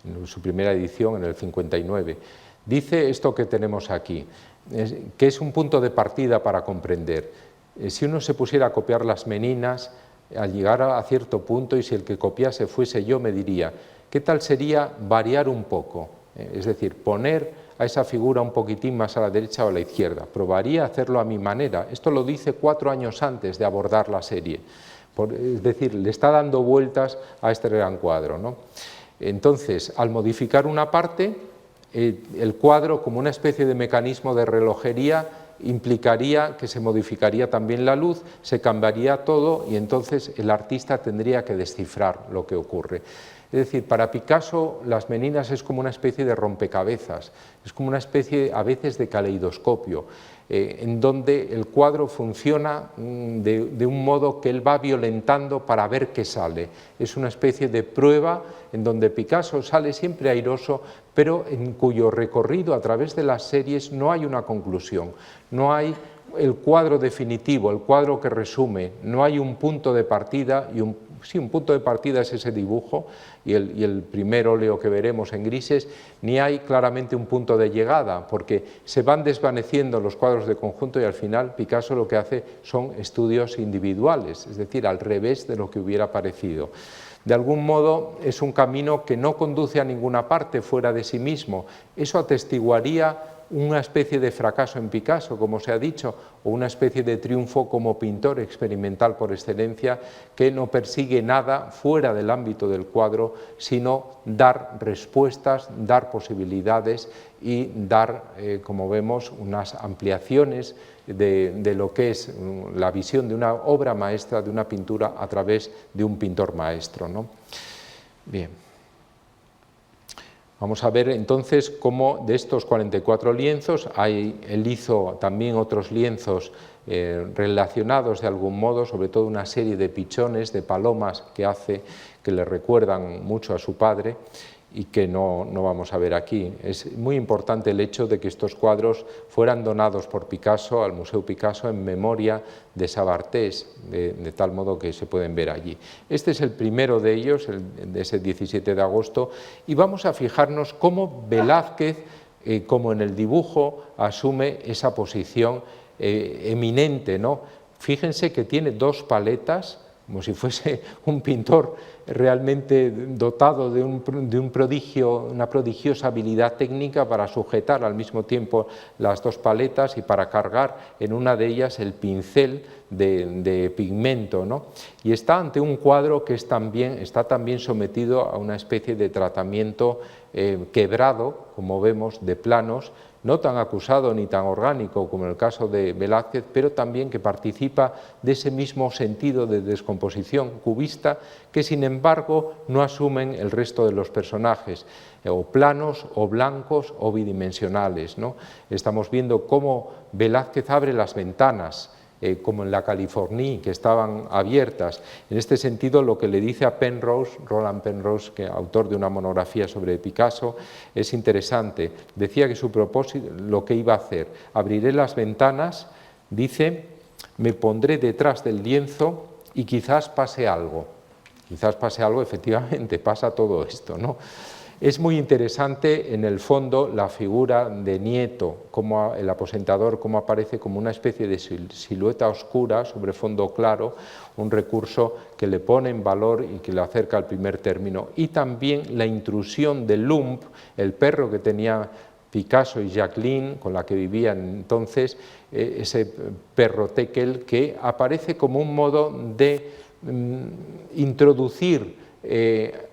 en su primera edición en el 59. Dice esto que tenemos aquí, que es un punto de partida para comprender. Si uno se pusiera a copiar las Meninas, al llegar a cierto punto, y si el que copiase fuese yo, me diría, ¿qué tal sería variar un poco? Es decir, poner a esa figura un poquitín más a la derecha o a la izquierda. Probaría hacerlo a mi manera. Esto lo dice 4 años antes de abordar la serie. Es decir, le está dando vueltas a este gran cuadro, ¿no? Entonces, al modificar una parte, el cuadro, como una especie de mecanismo de relojería, implicaría que se modificaría también la luz, se cambiaría todo y entonces el artista tendría que descifrar lo que ocurre. Es decir, para Picasso las Meninas es como una especie de rompecabezas, es como una especie a veces de caleidoscopio, en donde el cuadro funciona de un modo que él va violentando para ver qué sale. Es una especie de prueba en donde Picasso sale siempre airoso, pero en cuyo recorrido a través de las series no hay una conclusión, no hay el cuadro definitivo, el cuadro que resume, no hay un punto de partida, y un punto de partida es ese dibujo y el primer óleo que veremos en grises, ni hay claramente un punto de llegada, porque se van desvaneciendo los cuadros de conjunto y al final Picasso lo que hace son estudios individuales, es decir, al revés de lo que hubiera parecido. De algún modo es un camino que no conduce a ninguna parte fuera de sí mismo. Eso atestiguaría una especie de fracaso en Picasso, como se ha dicho, o una especie de triunfo como pintor experimental por excelencia, que no persigue nada fuera del ámbito del cuadro, sino dar respuestas, dar posibilidades y dar, como vemos, unas ampliaciones de lo que es la visión de una obra maestra, de una pintura a través de un pintor maestro, ¿no? Bien. Vamos a ver entonces cómo de estos 44 lienzos, él hizo también otros lienzos relacionados de algún modo, sobre todo una serie de pichones, de palomas que hace, que le recuerdan mucho a su padre y que no vamos a ver aquí. Es muy importante el hecho de que estos cuadros fueran donados por Picasso al Museo Picasso en memoria de Sabartés, de tal modo que se pueden ver allí. Este es el primero de ellos, de ese 17 de agosto, y vamos a fijarnos cómo Velázquez, como en el dibujo, asume esa posición eminente, ¿no? Fíjense que tiene dos paletas como si fuese un pintor realmente dotado de un prodigio, una prodigiosa habilidad técnica para sujetar al mismo tiempo las dos paletas y para cargar en una de ellas el pincel de pigmento, ¿no? Y está ante un cuadro que está también sometido a una especie de tratamiento quebrado, como vemos, de planos, no tan acusado ni tan orgánico como en el caso de Velázquez, pero también que participa de ese mismo sentido de descomposición cubista que, sin embargo, no asumen el resto de los personajes, o planos, o blancos, o bidimensionales, ¿no? Estamos viendo cómo Velázquez abre las ventanas, como en la Californie, que estaban abiertas. En este sentido, lo que le dice a Penrose, Roland Penrose, que autor de una monografía sobre Picasso, es interesante. Decía que su propósito, lo que iba a hacer, abriré las ventanas, dice, me pondré detrás del lienzo y quizás pase algo. Quizás pase algo, efectivamente, pasa todo esto, ¿no? Es muy interesante, en el fondo, la figura de Nieto, como el aposentador, cómo aparece como una especie de silueta oscura sobre fondo claro, un recurso que le pone en valor y que le acerca al primer término. Y también la intrusión de Lump, el perro que tenía Picasso y Jacqueline, con la que vivían entonces, ese perro Tekel, que aparece como un modo de introducir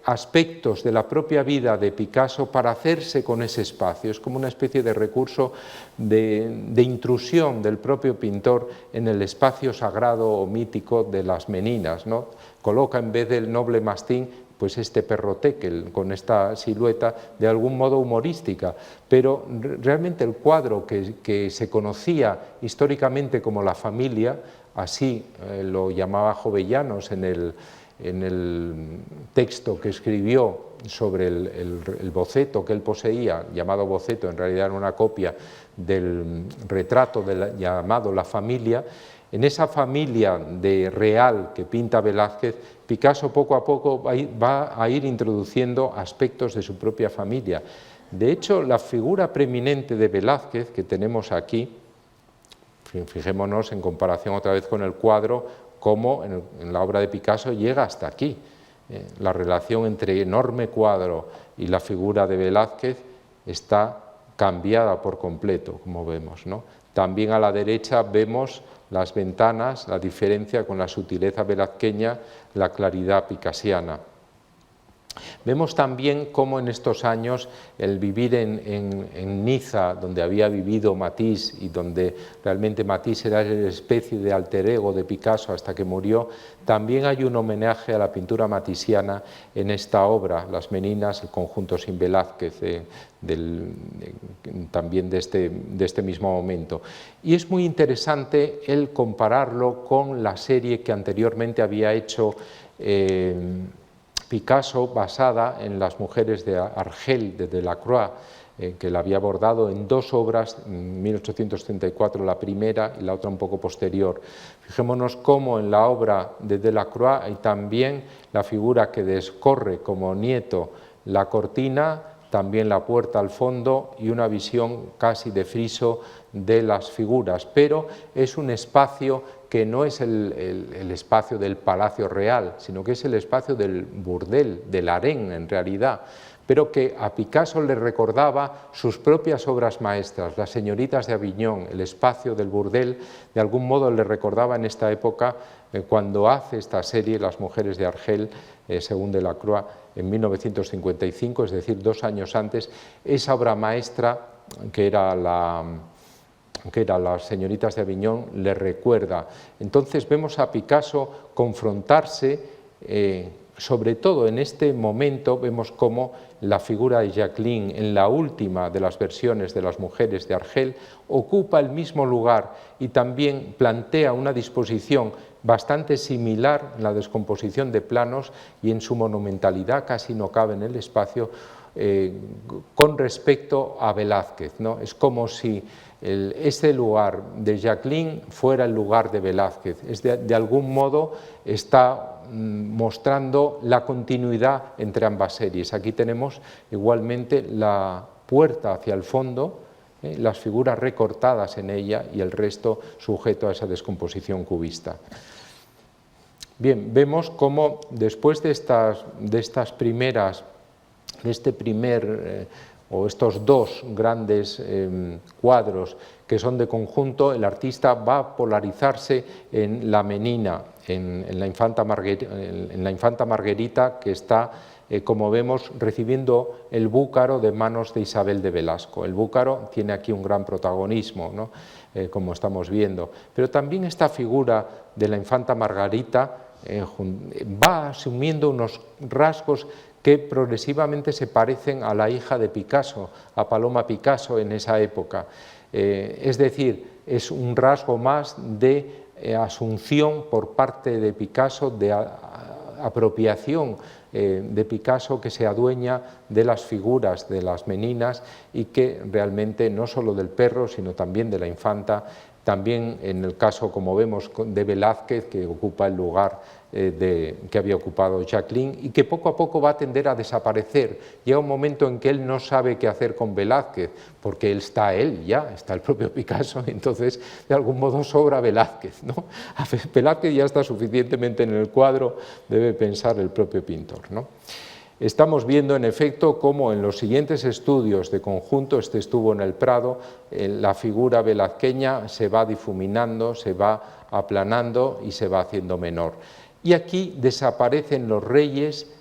aspectos de la propia vida de Picasso para hacerse con ese espacio. Es como una especie de recurso de intrusión del propio pintor en el espacio sagrado o mítico de las meninas, ¿no? Coloca en vez del noble mastín pues este perro Tekel con esta silueta de algún modo humorística, pero realmente el cuadro que se conocía históricamente como La Familia, así lo llamaba Jovellanos en el texto que escribió sobre el boceto que él poseía, llamado boceto, en realidad era una copia del retrato llamado La Familia. En esa familia real que pinta Velázquez, Picasso poco a poco va a ir introduciendo aspectos de su propia familia. De hecho, la figura preeminente de Velázquez que tenemos aquí, fijémonos en comparación otra vez con el cuadro, cómo en la obra de Picasso llega hasta aquí. La relación entre enorme cuadro y la figura de Velázquez está cambiada por completo, como vemos, ¿no? También a la derecha vemos las ventanas, la diferencia con la sutileza velazqueña, la claridad picasiana. Vemos también cómo en estos años el vivir en Niza, donde había vivido Matisse y donde realmente Matisse era una especie de alter ego de Picasso hasta que murió, también hay un homenaje a la pintura matisiana en esta obra, Las Meninas, el conjunto sin Velázquez, también de este mismo momento. Y es muy interesante el compararlo con la serie que anteriormente había hecho Picasso, basada en Las mujeres de Argel de Delacroix, que la había abordado en dos obras, en 1834 la primera y la otra un poco posterior. Fijémonos cómo en la obra de Delacroix hay también la figura que descorre como Nieto la cortina, también la puerta al fondo y una visión casi de friso de las figuras, pero es un espacio que no es el espacio del Palacio Real, sino que es el espacio del burdel, del harén en realidad, pero que a Picasso le recordaba sus propias obras maestras, Las señoritas de Aviñón, el espacio del burdel, de algún modo le recordaba en esta época cuando hace esta serie Las mujeres de Argel, según Delacroix, en 1955, es decir, 2 años antes, esa obra maestra que era Las señoritas de Aviñón, le recuerda. Entonces vemos a Picasso confrontarse, sobre todo en este momento, vemos cómo la figura de Jacqueline, en la última de las versiones de Las mujeres de Argel, ocupa el mismo lugar y también plantea una disposición bastante similar en la descomposición de planos y en su monumentalidad, casi no cabe en el espacio, con respecto a Velázquez, ¿no? Es como si ese lugar de Jacqueline fuera el lugar de Velázquez. De algún modo está mostrando la continuidad entre ambas series. Aquí tenemos igualmente la puerta hacia el fondo, las figuras recortadas en ella y el resto sujeto a esa descomposición cubista. Bien, vemos cómo después de estas primeras, de este primer o estos dos grandes cuadros que son de conjunto, el artista va a polarizarse en la menina, en la infanta Margarita, que está, como vemos, recibiendo el búcaro de manos de Isabel de Velasco. El búcaro tiene aquí un gran protagonismo, ¿no? Como estamos viendo, pero también esta figura de la infanta Margarita va asumiendo unos rasgos que progresivamente se parecen a la hija de Picasso, a Paloma Picasso en esa época. Es decir, es un rasgo más de asunción por parte de Picasso, de apropiación de Picasso, que se adueña de las figuras de las meninas y que realmente no solo del perro, sino también de la infanta, también en el caso, como vemos, de Velázquez, que ocupa el lugar que había ocupado Jacqueline y que poco a poco va a tender a desaparecer. Llega un momento en que él no sabe qué hacer con Velázquez, porque está el propio Picasso, entonces de algún modo sobra Velázquez, ¿no? Velázquez ya está suficientemente en el cuadro, debe pensar el propio pintor, ¿no? Estamos viendo, en efecto, cómo en los siguientes estudios de conjunto, este estuvo en el Prado, la figura velazqueña se va difuminando, se va aplanando y se va haciendo menor. Y aquí desaparecen los reyes,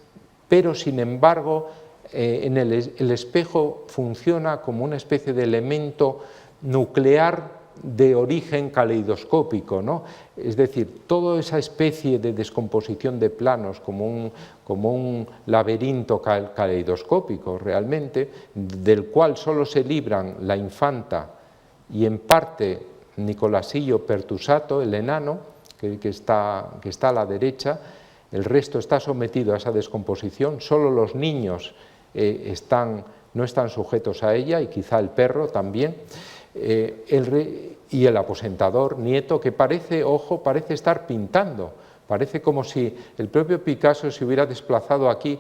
pero sin embargo el espejo funciona como una especie de elemento nuclear de origen caleidoscópico, ¿no? Es decir, toda esa especie de descomposición de planos como un laberinto caleidoscópico realmente, del cual solo se libran la infanta y en parte Nicolasillo Pertusato, el enano, que está a la derecha. El resto está sometido a esa descomposición, solo los niños no están sujetos a ella, y quizá el perro también. Y el aposentador, Nieto, que parece estar pintando, parece como si el propio Picasso se hubiera desplazado aquí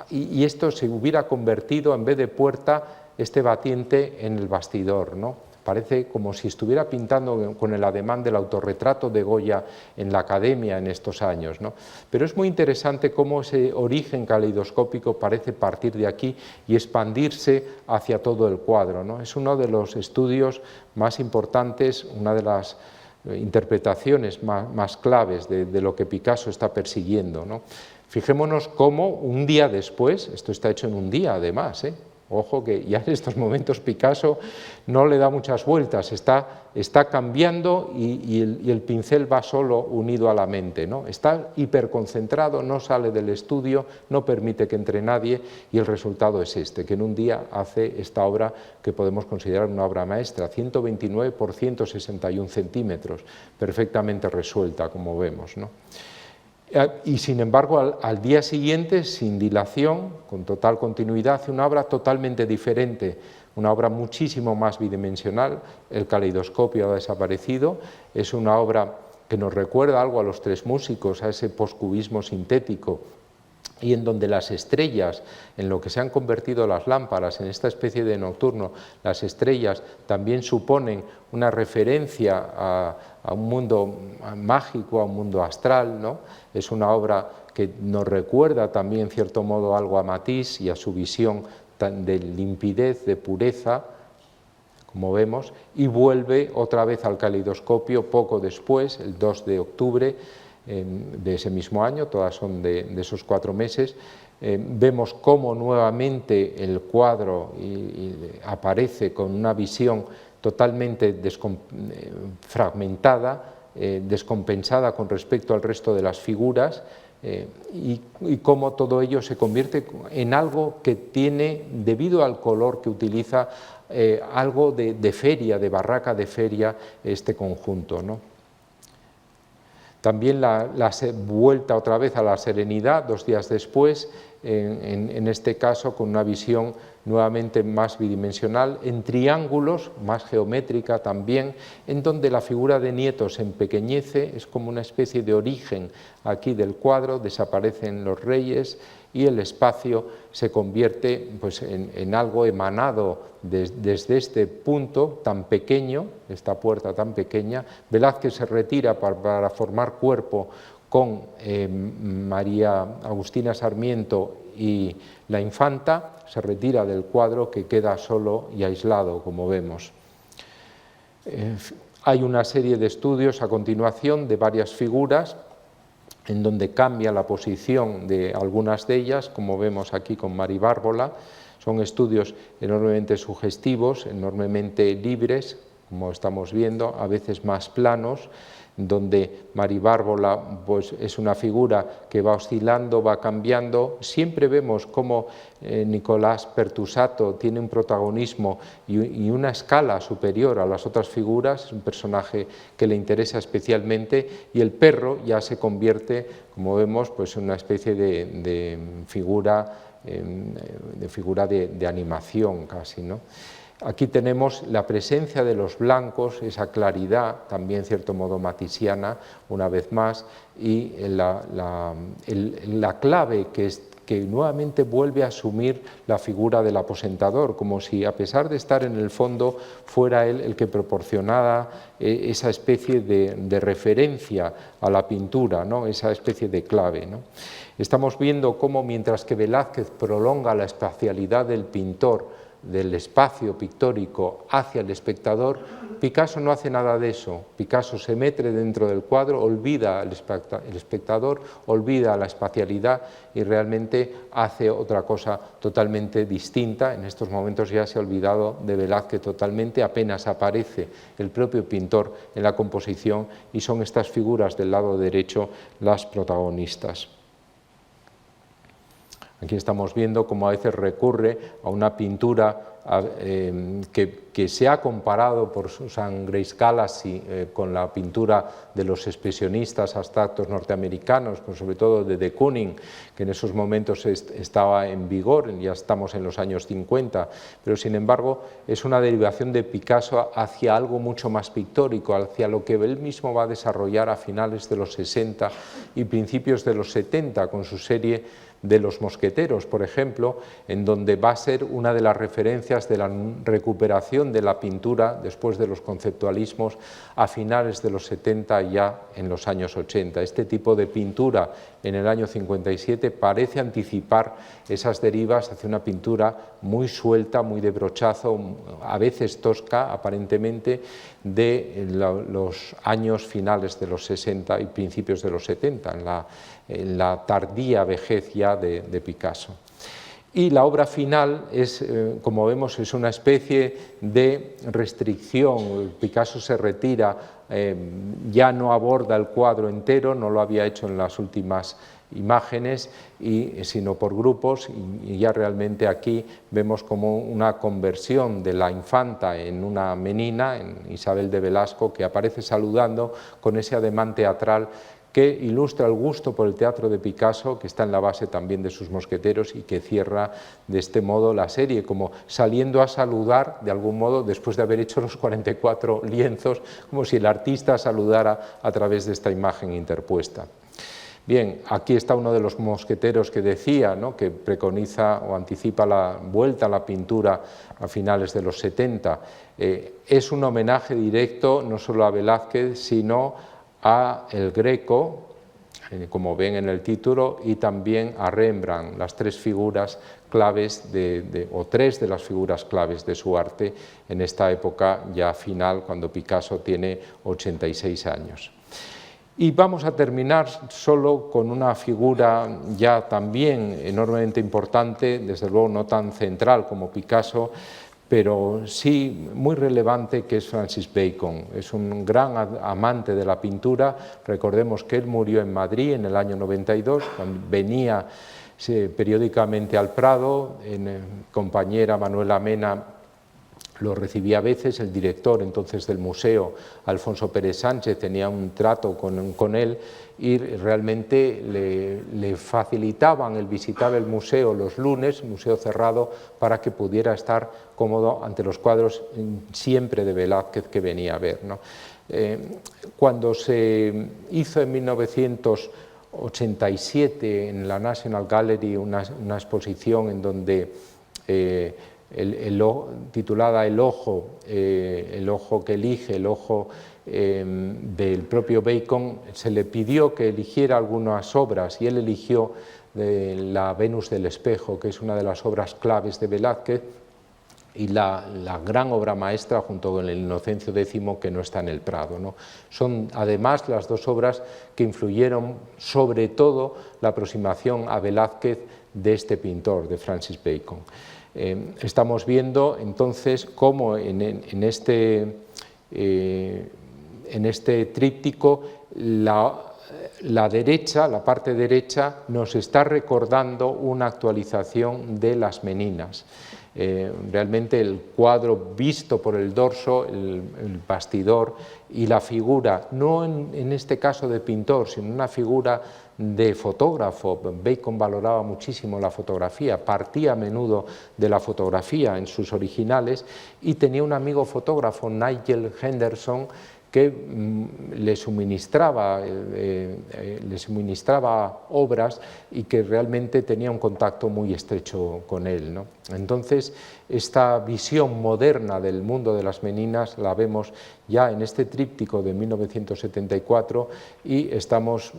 y esto se hubiera convertido, en vez de puerta, este batiente en el bastidor, ¿no? Parece como si estuviera pintando con el ademán del autorretrato de Goya en la Academia en estos años, ¿no? Pero es muy interesante cómo ese origen caleidoscópico parece partir de aquí y expandirse hacia todo el cuadro, ¿no? Es uno de los estudios más importantes, una de las interpretaciones más claves de lo que Picasso está persiguiendo, ¿no? Fijémonos cómo un día después, esto está hecho en un día además, ojo que ya en estos momentos Picasso no le da muchas vueltas, está cambiando y el pincel va solo unido a la mente, ¿no? Está hiperconcentrado, no sale del estudio, no permite que entre nadie y el resultado es este, que en un día hace esta obra que podemos considerar una obra maestra, 129 por 161 centímetros, perfectamente resuelta, como vemos, ¿no? Y sin embargo al día siguiente, sin dilación, con total continuidad, hace una obra totalmente diferente, una obra muchísimo más bidimensional. El caleidoscopio ha desaparecido, es una obra que nos recuerda algo a Los Tres Músicos, a ese poscubismo sintético, y en donde las estrellas, en lo que se han convertido las lámparas, en esta especie de nocturno, las estrellas también suponen una referencia a un mundo mágico, a un mundo astral, ¿no? Es una obra que nos recuerda también, en cierto modo, algo a Matisse y a su visión de limpidez, de pureza, como vemos, y vuelve otra vez al caleidoscopio poco después, el 2 de octubre, de ese mismo año, todas son de esos 4 meses. Vemos cómo nuevamente el cuadro aparece con una visión totalmente fragmentada, descompensada con respecto al resto de las figuras, y cómo todo ello se convierte en algo que tiene, debido al color que utiliza, algo de feria, de barraca de feria, este conjunto, ¿no? También la vuelta otra vez a la serenidad 2 días después, en este caso con una visión nuevamente más bidimensional, en triángulos, más geométrica también, en donde la figura de Nieto se empequeñece, es como una especie de origen aquí del cuadro, desaparecen los reyes y el espacio se convierte pues, en algo emanado desde este punto tan pequeño, esta puerta tan pequeña. Velázquez se retira para formar cuerpo con María Agustina Sarmiento y la infanta, se retira del cuadro, que queda solo y aislado, como vemos. Hay una serie de estudios a continuación de varias figuras en donde cambia la posición de algunas de ellas, como vemos aquí con Mari Bárbola. Son estudios enormemente sugestivos, enormemente libres, como estamos viendo, a veces más planos, donde Mari Bárbola pues, es una figura que va oscilando, va cambiando. Siempre vemos cómo Nicolás Pertusato tiene un protagonismo y una escala superior a las otras figuras, es un personaje que le interesa especialmente, y el perro ya se convierte, como vemos, pues, en una especie de figura de animación casi, ¿no? Aquí tenemos la presencia de los blancos, esa claridad, también en cierto modo matisiana, una vez más, y la clave que nuevamente vuelve a asumir la figura del aposentador, como si a pesar de estar en el fondo fuera él el que proporcionara esa especie de referencia a la pintura, ¿no? Esa especie de clave, ¿no? Estamos viendo cómo mientras que Velázquez prolonga la espacialidad del pintor, del espacio pictórico hacia el espectador, Picasso no hace nada de eso. Picasso se mete dentro del cuadro, olvida al espectador, olvida la espacialidad y realmente hace otra cosa totalmente distinta. En estos momentos ya se ha olvidado de Velázquez totalmente, apenas aparece el propio pintor en la composición y son estas figuras del lado derecho las protagonistas. Aquí estamos viendo cómo a veces recurre a una pintura que se ha comparado por Susan Grace Galassi con la pintura de los expresionistas abstractos norteamericanos, pues sobre todo de de Kooning, que en esos momentos estaba en vigor, ya estamos en los años 50, pero sin embargo es una derivación de Picasso hacia algo mucho más pictórico, hacia lo que él mismo va a desarrollar a finales de los 60 y principios de los 70 con su serie de Los Mosqueteros, por ejemplo, en donde va a ser una de las referencias de la recuperación de la pintura después de los conceptualismos a finales de los 70 y ya en los años 80. Este tipo de pintura en el año 57 parece anticipar esas derivas hacia una pintura muy suelta, muy de brochazo, a veces tosca aparentemente, de los años finales de los 60 y principios de los 70, en la tardía vejez ya de Picasso. Y la obra final es, como vemos, es una especie de restricción. Picasso se retira, ya no aborda el cuadro entero, no lo había hecho en las últimas imágenes, sino por grupos, y ya realmente aquí vemos como una conversión de la infanta en una menina, en Isabel de Velasco, que aparece saludando con ese ademán teatral que ilustra el gusto por el teatro de Picasso, que está en la base también de sus Mosqueteros y que cierra de este modo la serie, como saliendo a saludar de algún modo después de haber hecho los 44 lienzos, como si el artista saludara a través de esta imagen interpuesta. Bien, aquí está uno de los Mosqueteros que decía, ¿no?, que preconiza o anticipa la vuelta a la pintura a finales de los 70. Es un homenaje directo no solo a Velázquez, sino a El Greco, como ven en el título, y también a Rembrandt, las tres figuras claves o tres de las figuras claves de su arte en esta época ya final, cuando Picasso tiene 86 años. Y vamos a terminar solo con una figura ya también enormemente importante, desde luego no tan central como Picasso, pero sí muy relevante, que es Francis Bacon. Es un gran amante de la pintura. Recordemos que él murió en Madrid en el año 92, cuando venía periódicamente al Prado, compañera Manuela Mena lo recibía a veces, el director entonces del museo, Alfonso Pérez Sánchez, tenía un trato con él y realmente le facilitaban el visitar el museo los lunes, museo cerrado, para que pudiera estar cómodo ante los cuadros siempre de Velázquez que venía a ver, ¿no? Cuando se hizo en 1987 en la National Gallery una exposición en donde titulada El ojo que elige, el ojo del propio Bacon, se le pidió que eligiera algunas obras y él eligió la Venus del espejo, que es una de las obras claves de Velázquez, y la gran obra maestra junto con el Inocencio X, que no está en el Prado, ¿no? Son además las dos obras que influyeron sobre todo la aproximación a Velázquez de este pintor, de Francis Bacon. Estamos viendo entonces cómo en este tríptico la derecha, la parte derecha, nos está recordando una actualización de las Meninas. Realmente el cuadro visto por el dorso, el bastidor y la figura, no en este caso de pintor, sino una figura de fotógrafo. Bacon valoraba muchísimo la fotografía, partía a menudo de la fotografía en sus originales y tenía un amigo fotógrafo, Nigel Henderson, que le suministraba obras y que realmente tenía un contacto muy estrecho con él, ¿no? Entonces, esta visión moderna del mundo de las Meninas la vemos ya en este tríptico de 1974 y estamos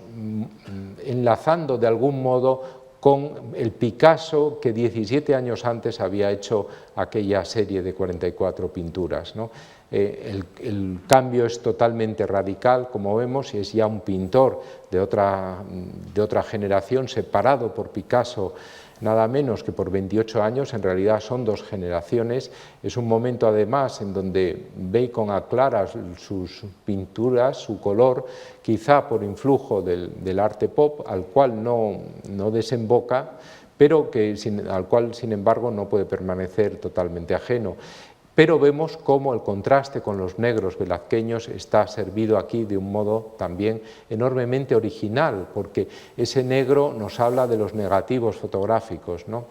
enlazando de algún modo con el Picasso que 17 años antes había hecho aquella serie de 44 pinturas, ¿no? El cambio es totalmente radical, como vemos, y es ya un pintor de otra generación, separado por Picasso nada menos que por 28 años, en realidad son dos generaciones. Es un momento además en donde Bacon aclara sus pinturas, su color, quizá por influjo del arte pop, al cual no desemboca, pero al cual sin embargo no puede permanecer totalmente ajeno. Pero vemos cómo el contraste con los negros velazqueños está servido aquí de un modo también enormemente original, porque ese negro nos habla de los negativos fotográficos, ¿no?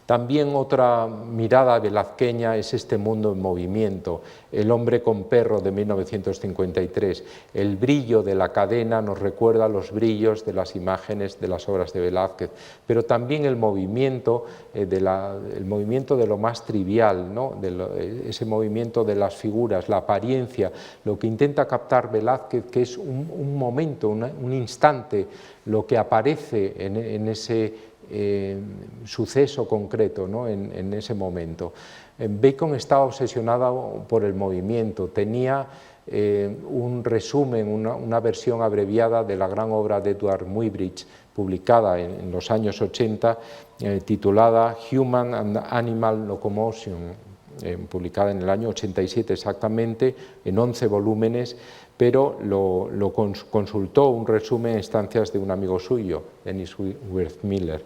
También otra mirada velazqueña es este mundo en movimiento, El hombre con perro de 1953. El brillo de la cadena nos recuerda los brillos de las imágenes de las obras de Velázquez, pero también el movimiento de lo más trivial, ¿no? Ese movimiento de las figuras, la apariencia, lo que intenta captar Velázquez, que es un momento, un instante, lo que aparece en ese suceso concreto, ¿no? en ese momento. Bacon estaba obsesionado por el movimiento, tenía un resumen, una versión abreviada de la gran obra de Edward Muybridge, publicada en los años 80, titulada Human and Animal Locomotion, publicada en el año 87 exactamente, en 11 volúmenes, pero lo consultó un resumen en estancias de un amigo suyo, Dennis Werthmüller.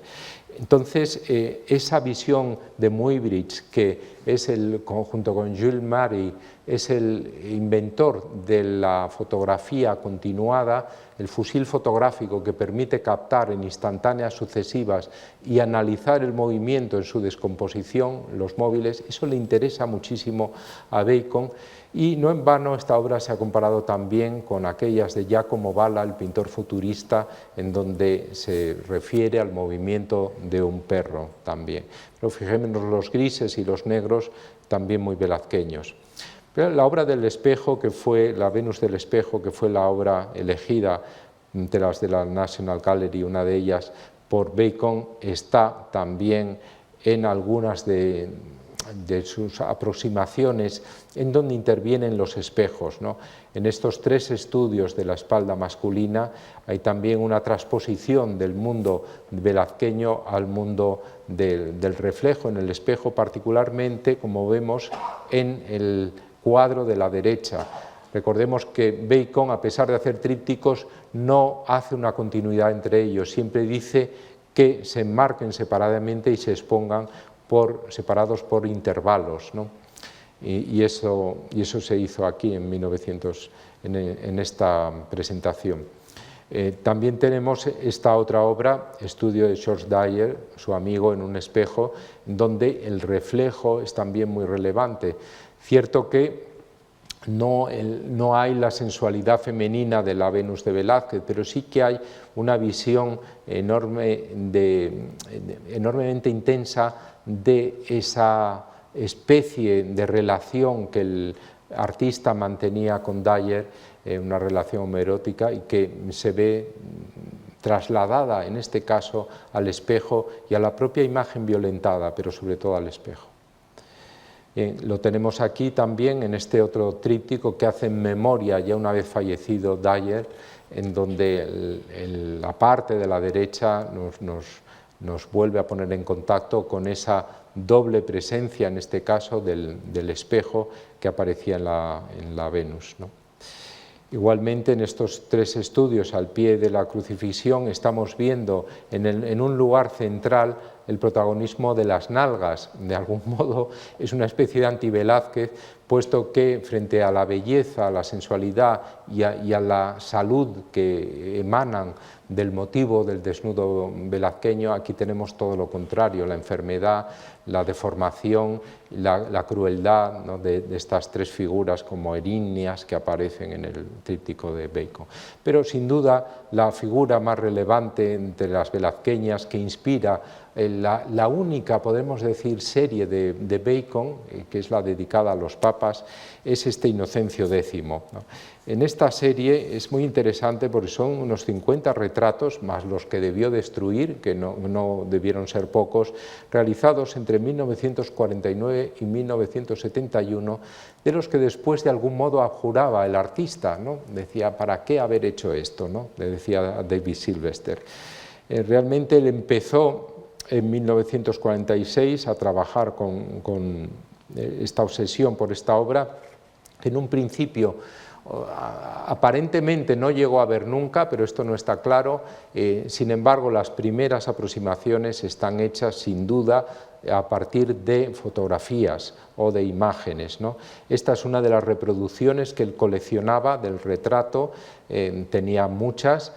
Entonces, esa visión de Muybridge, que es junto con Jules Marey, es el inventor de la fotografía continuada, el fusil fotográfico que permite captar en instantáneas sucesivas y analizar el movimiento en su descomposición, los móviles, eso le interesa muchísimo a Bacon, y no en vano esta obra se ha comparado también con aquellas de Giacomo Balla, el pintor futurista, en donde se refiere al movimiento de un perro también. Pero fijémonos los grises y los negros también muy velazqueños. Pero la obra del espejo, que fue la Venus del espejo, que fue la obra elegida entre las de la National Gallery, una de ellas por Bacon, está también en algunas de sus aproximaciones en donde intervienen los espejos, ¿no? En estos tres estudios de la espalda masculina hay también una transposición del mundo velazqueño al mundo del reflejo en el espejo, particularmente como vemos en el cuadro de la derecha. Recordemos que Bacon, a pesar de hacer trípticos, no hace una continuidad entre ellos, siempre dice que se enmarquen separadamente y se expongan separados por intervalos, ¿no? Y eso se hizo aquí en 1900, en esta presentación. También tenemos esta otra obra, estudio de George Dyer, su amigo, en un espejo, donde el reflejo es también muy relevante. Cierto que no hay la sensualidad femenina de la Venus de Velázquez, pero sí que hay una visión enormemente intensa de esa especie de relación que el artista mantenía con Dyer, una relación homoerótica, y que se ve trasladada en este caso al espejo y a la propia imagen violentada, pero sobre todo al espejo. Lo tenemos aquí también en este otro tríptico que hace en memoria, ya una vez fallecido Dyer, en donde la parte de la derecha nos vuelve a poner en contacto con esa doble presencia, en este caso del espejo que aparecía en la Venus, ¿no? Igualmente, en estos tres estudios al pie de la crucifixión estamos viendo en un lugar central el protagonismo de las nalgas. De algún modo es una especie de anti-Velázquez, puesto que frente a la belleza, a la sensualidad y a la salud que emanan del motivo del desnudo velazqueño, aquí tenemos todo lo contrario, la enfermedad, la deformación, la crueldad, ¿no?, de estas tres figuras como erinias que aparecen en el tríptico de Bacon. Pero sin duda la figura más relevante entre las velazqueñas que inspira la única, podemos decir, serie de Bacon, que es la dedicada a los papas, es este Inocencio X, ¿no? En esta serie es muy interesante porque son unos 50 retratos, más los que debió destruir, que no debieron ser pocos, realizados entre 1949 y 1971, de los que después de algún modo abjuraba el artista, ¿no? Decía, ¿para qué haber hecho esto?, ¿no?, le decía a David Sylvester. Realmente él empezó en 1946 a trabajar con esta obsesión por esta obra, que en un principio aparentemente no llegó a ver nunca, pero esto no está claro. Sin embargo, las primeras aproximaciones están hechas sin duda a partir de fotografías o de imágenes, ¿no? Esta es una de las reproducciones que él coleccionaba del retrato, tenía muchas.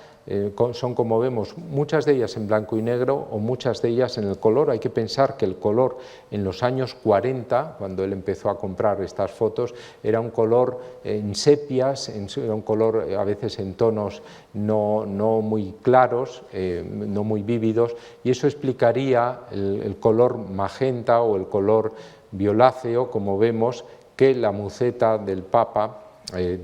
Son, como vemos, muchas de ellas en blanco y negro o muchas de ellas en el color. Hay que pensar que el color en los años 40, cuando él empezó a comprar estas fotos, era un color en sepias, era un color a veces en tonos no muy claros, no muy vívidos, y eso explicaría el color magenta o el color violáceo, como vemos que la muceta del Papa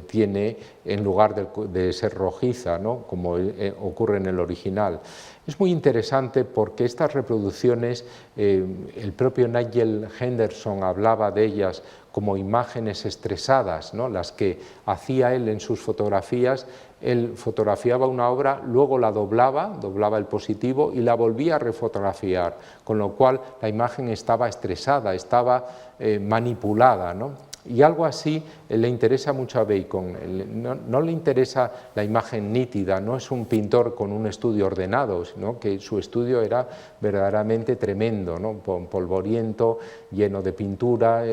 tiene en lugar de ser rojiza, ¿no?, como ocurre en el original. Es muy interesante porque estas reproducciones, el propio Nigel Henderson hablaba de ellas como imágenes estresadas, ¿no?, las que hacía él en sus fotografías. Él fotografiaba una obra, luego la doblaba el positivo y la volvía a refotografiar, con lo cual la imagen estaba estresada, estaba manipulada, ¿no? Y algo así le interesa mucho a Bacon. No le interesa la imagen nítida, no es un pintor con un estudio ordenado, sino que su estudio era verdaderamente tremendo, ¿no?, polvoriento, lleno de pintura,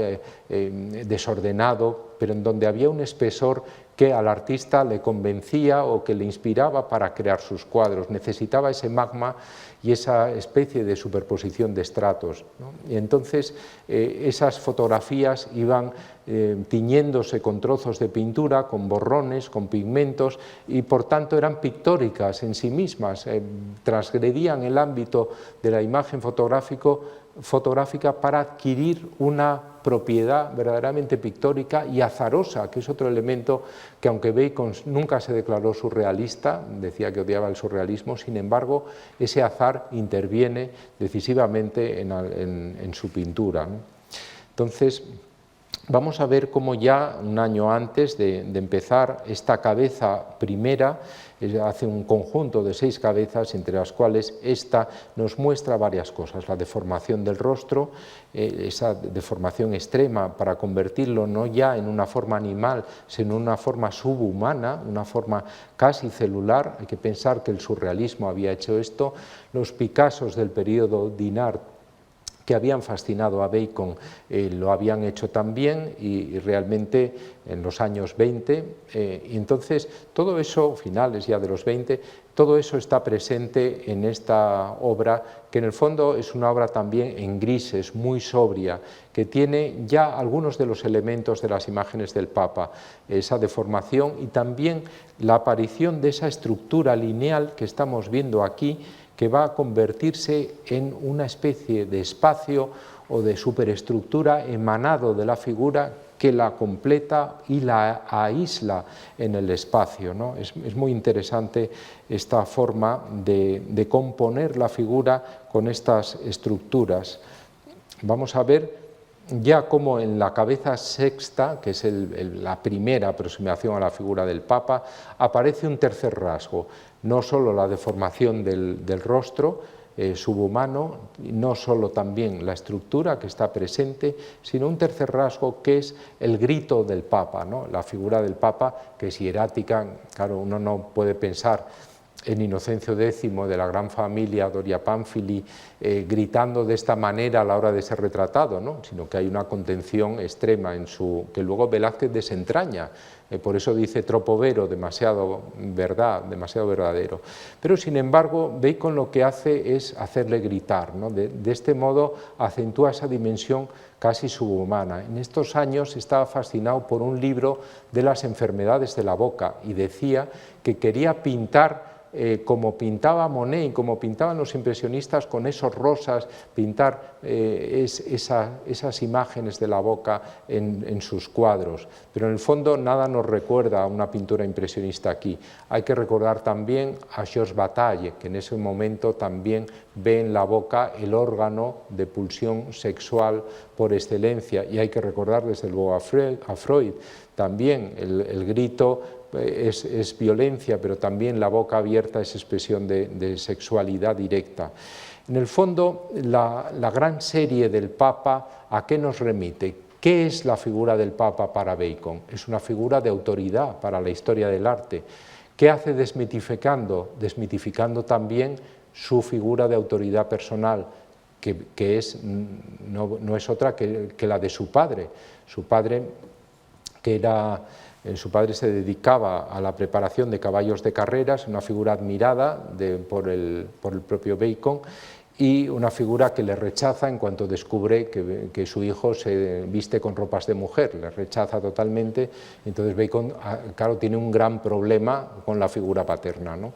desordenado, pero en donde había un espesor que al artista le convencía o que le inspiraba para crear sus cuadros. Necesitaba ese magma y esa especie de superposición de estratos, ¿no? Y entonces esas fotografías iban tiñéndose con trozos de pintura, con borrones, con pigmentos, y por tanto eran pictóricas en sí mismas, transgredían el ámbito de la imagen fotográfica para adquirir una propiedad verdaderamente pictórica y azarosa, que es otro elemento que, aunque Bacon nunca se declaró surrealista, decía que odiaba el surrealismo, sin embargo ese azar interviene decisivamente en su pintura, ¿no? Entonces vamos a ver cómo ya un año antes de empezar esta cabeza primera, hace un conjunto de 6 cabezas, entre las cuales esta nos muestra varias cosas: la deformación del rostro, esa deformación extrema para convertirlo no ya en una forma animal, sino en una forma subhumana, una forma casi celular. Hay que pensar que el surrealismo había hecho esto. Los Picassos del periodo Dinart que habían fascinado a Bacon lo habían hecho también y realmente en los años 20, y entonces todo eso, finales ya de los 20, todo eso está presente en esta obra, que en el fondo es una obra también en grises, muy sobria, que tiene ya algunos de los elementos de las imágenes del Papa, esa deformación y también la aparición de esa estructura lineal que estamos viendo aquí, que va a convertirse en una especie de espacio o de superestructura emanado de la figura que la completa y la aísla en el espacio, ¿no? Es muy interesante esta forma de componer la figura con estas estructuras. Vamos a ver ya como en la cabeza sexta, que es la primera aproximación a la figura del Papa, aparece un tercer rasgo, no solo la deformación del rostro subhumano, no solo también la estructura que está presente, sino un tercer rasgo que es el grito del Papa, ¿no? La figura del Papa, que es hierática, claro, uno no puede pensar en Inocencio X, de la gran familia Doria Pamphili, gritando de esta manera a la hora de ser retratado, ¿no? Sino que hay una contención extrema que luego Velázquez desentraña, por eso dice troppo vero, demasiado verdad, demasiado verdadero. Pero sin embargo, Bacon lo que hace es hacerle gritar, ¿no? De este modo acentúa esa dimensión casi subhumana. En estos años estaba fascinado por un libro de las enfermedades de la boca y decía que quería pintar como pintaba Monet y como pintaban los impresionistas, con esos rosas, pintar esas imágenes de la boca en sus cuadros. Pero en el fondo nada nos recuerda a una pintura impresionista aquí. Hay que recordar también a Georges Bataille, que en ese momento también ve en la boca el órgano de pulsión sexual por excelencia, y hay que recordar desde luego a Freud. También el grito es violencia, pero también la boca abierta es expresión de sexualidad directa. En el fondo, la gran serie del Papa, ¿a qué nos remite? ¿Qué es la figura del Papa para Bacon? Es una figura de autoridad para la historia del arte. ¿Qué hace desmitificando? Desmitificando también su figura de autoridad personal, que no es otra que la de su padre. Su padre, su padre se dedicaba a la preparación de caballos de carreras, una figura admirada por el propio Bacon, y una figura que le rechaza en cuanto descubre que su hijo se viste con ropas de mujer, le rechaza totalmente. Entonces Bacon, claro, tiene un gran problema con la figura paterna, ¿no?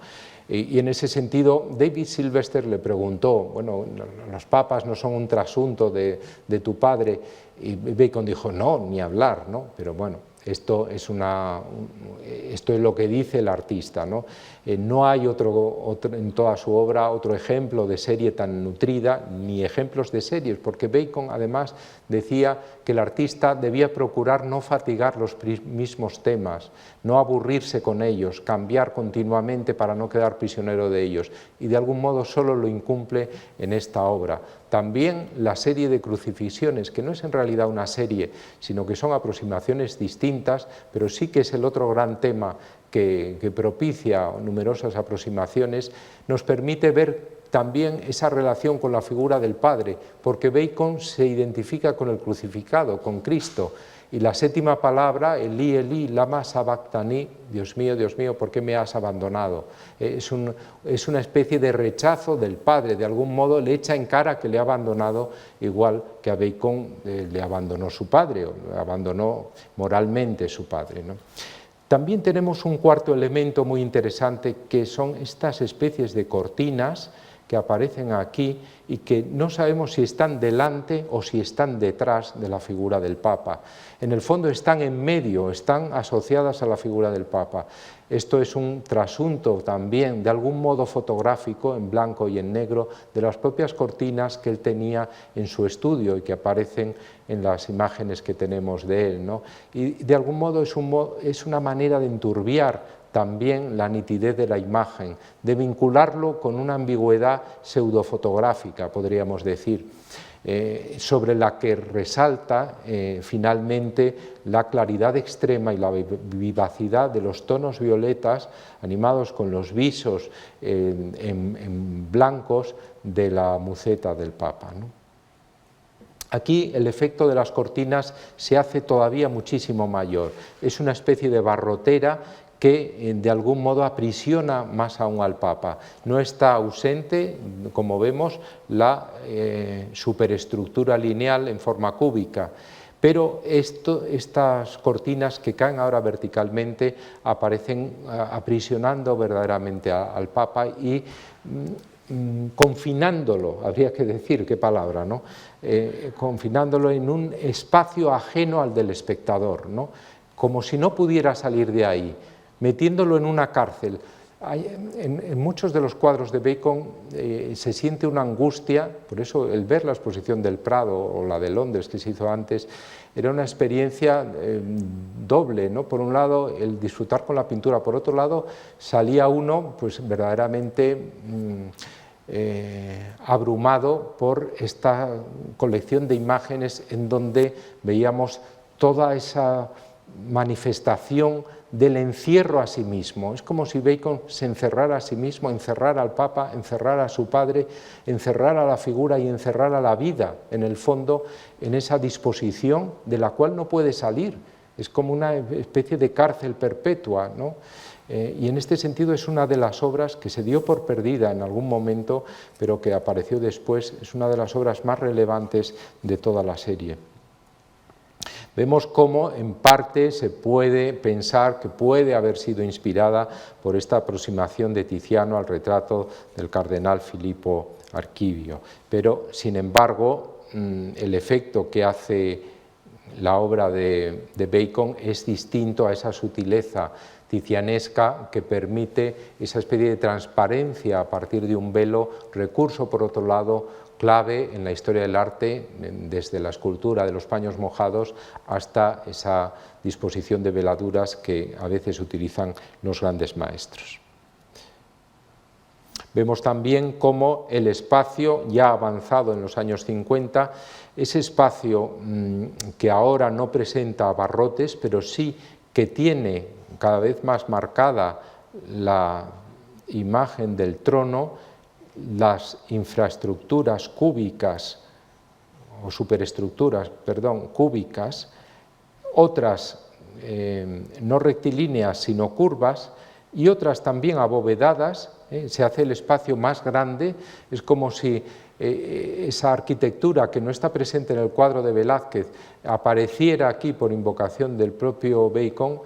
Y en ese sentido, David Sylvester le preguntó, bueno, los papas no son un trasunto de tu padre, y Bacon dijo, no, ni hablar, ¿no? Pero bueno, esto es lo que dice el artista, ¿no? No hay en toda su obra otro ejemplo de serie tan nutrida, ni ejemplos de series, porque Bacon además decía que el artista debía procurar no fatigar los mismos temas, no aburrirse con ellos, cambiar continuamente para no quedar prisionero de ellos, y de algún modo solo lo incumple en esta obra. También la serie de crucifixiones, que no es en realidad una serie, sino que son aproximaciones distintas, pero sí que es el otro gran tema que propicia numerosas aproximaciones, nos permite ver también esa relación con la figura del Padre, porque Bacon se identifica con el crucificado, con Cristo, y la séptima palabra, Elí, Elí, lama sabactani, Dios mío, ¿por qué me has abandonado? Es una especie de rechazo del Padre, de algún modo le echa en cara que le ha abandonado, igual que a Bacon le abandonó su padre, o le abandonó moralmente su padre, ¿no? También tenemos un cuarto elemento muy interesante, que son estas especies de cortinas que aparecen aquí y que no sabemos si están delante o si están detrás de la figura del Papa. En el fondo están en medio, están asociadas a la figura del Papa. Esto es un trasunto también, de algún modo fotográfico, en blanco y en negro, de las propias cortinas que él tenía en su estudio y que aparecen en las imágenes que tenemos de él, ¿no? Y de algún modo es una manera de enturbiar también la nitidez de la imagen, de vincularlo con una ambigüedad pseudofotográfica, podríamos decir, sobre la que resalta finalmente la claridad extrema y la vivacidad de los tonos violetas animados con los visos en blancos de la muceta del Papa, ¿no? Aquí el efecto de las cortinas se hace todavía muchísimo mayor. Es una especie de barrotera que de algún modo aprisiona más aún al Papa. No está ausente, como vemos, la superestructura lineal en forma cúbica, pero estas cortinas que caen ahora verticalmente aparecen aprisionando verdaderamente al Papa y confinándolo, habría que decir, qué palabra, ¿no? Confinándolo en un espacio ajeno al del espectador, ¿no? Como si no pudiera salir de ahí, metiéndolo en una cárcel. En muchos de los cuadros de Bacon se siente una angustia, por eso el ver la exposición del Prado o la de Londres que se hizo antes, era una experiencia doble, ¿no? Por un lado el disfrutar con la pintura, por otro lado salía uno pues verdaderamente abrumado por esta colección de imágenes en donde veíamos toda esa manifestación del encierro a sí mismo. Es como si Bacon se encerrara a sí mismo, encerrara al Papa, encerrara a su padre, encerrara la figura y encerrara la vida, en el fondo, en esa disposición de la cual no puede salir. Es como una especie de cárcel perpetua, ¿no? Y en este sentido es una de las obras que se dio por perdida en algún momento, pero que apareció después, es una de las obras más relevantes de toda la serie. Vemos cómo en parte se puede pensar que puede haber sido inspirada por esta aproximación de Tiziano al retrato del cardenal Filippo Archivio, pero sin embargo el efecto que hace la obra de Bacon es distinto a esa sutileza tizianesca que permite esa especie de transparencia a partir de un velo, recurso por otro lado clave en la historia del arte, desde la escultura de los paños mojados hasta esa disposición de veladuras que a veces utilizan los grandes maestros. Vemos también cómo el espacio ya avanzado en los años 50, ese espacio que ahora no presenta abarrotes, pero sí que tiene cada vez más marcada la imagen del trono, las infraestructuras cúbicas, o superestructuras, perdón, cúbicas, otras no rectilíneas sino curvas y otras también abovedadas, se hace el espacio más grande, es como si esa arquitectura que no está presente en el cuadro de Velázquez apareciera aquí por invocación del propio Bacon,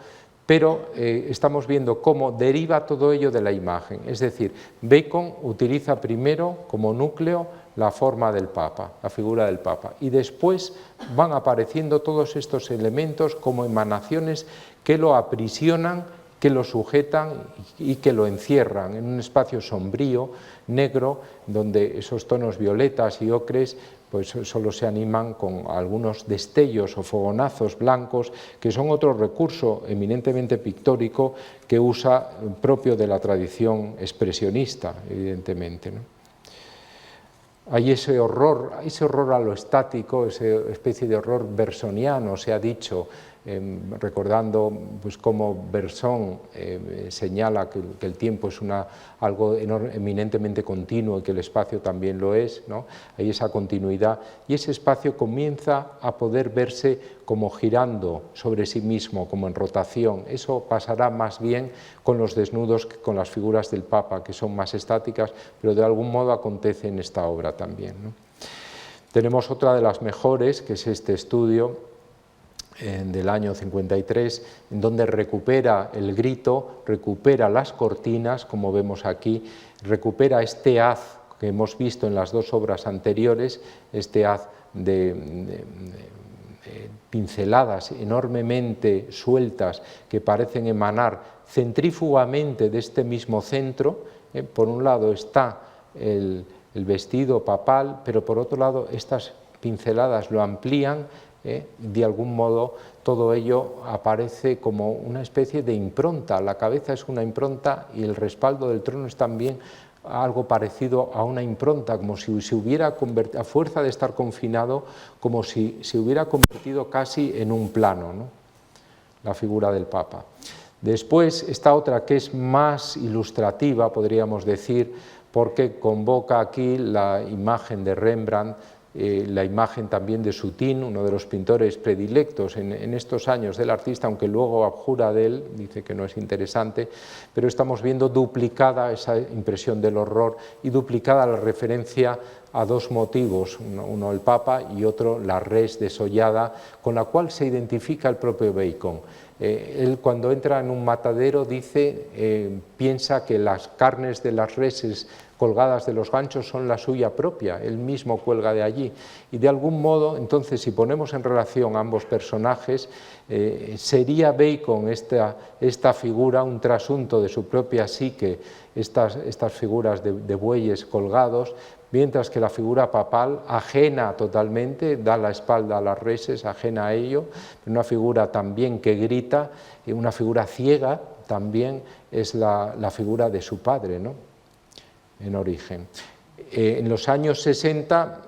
pero estamos viendo cómo deriva todo ello de la imagen, es decir, Bacon utiliza primero como núcleo la forma del Papa, la figura del Papa, y después van apareciendo todos estos elementos como emanaciones que lo aprisionan, que lo sujetan y que lo encierran en un espacio sombrío, negro, donde esos tonos violetas y ocres pues solo se animan con algunos destellos o fogonazos blancos, que son otro recurso eminentemente pictórico que usa propio de la tradición expresionista, evidentemente, ¿no? Hay ese horror a lo estático, esa especie de horror bersoniano, se ha dicho, recordando pues, cómo Bersón señala que el tiempo es algo eminentemente continuo y que el espacio también lo es, ¿no? Hay esa continuidad y ese espacio comienza a poder verse como girando sobre sí mismo, como en rotación. Eso pasará más bien con los desnudos que con las figuras del Papa, que son más estáticas, pero de algún modo acontece en esta obra también, ¿no? Tenemos otra de las mejores, que es este estudio del año 53, en donde recupera el grito, recupera las cortinas, como vemos aquí, recupera este haz que hemos visto en las dos obras anteriores, este haz de pinceladas enormemente sueltas que parecen emanar centrífugamente de este mismo centro. Por un lado está el vestido papal, pero por otro lado estas pinceladas lo amplían. De algún modo todo ello aparece como una especie de impronta, la cabeza es una impronta y el respaldo del trono es también algo parecido a una impronta, como si se hubiera convertido, a fuerza de estar confinado, como si se hubiera convertido casi en un plano, ¿no? La figura del Papa. Después esta otra que es más ilustrativa, podríamos decir, porque convoca aquí la imagen de Rembrandt la imagen también de Sutín, uno de los pintores predilectos en estos años del artista, aunque luego abjura de él, dice que no es interesante, pero estamos viendo duplicada esa impresión del horror y duplicada la referencia a dos motivos, uno el Papa y otro la res desollada, con la cual se identifica el propio Bacon. Él cuando entra en un matadero piensa que las carnes de las reses colgadas de los ganchos son la suya propia, él mismo cuelga de allí, y de algún modo, entonces, si ponemos en relación a ambos personajes, sería Bacon esta figura, un trasunto de su propia psique, estas figuras de bueyes colgados, mientras que la figura papal, ajena totalmente, da la espalda a las reses, ajena a ello, una figura también que grita, una figura ciega, también es la figura de su padre, ¿no?, en origen. En los años 60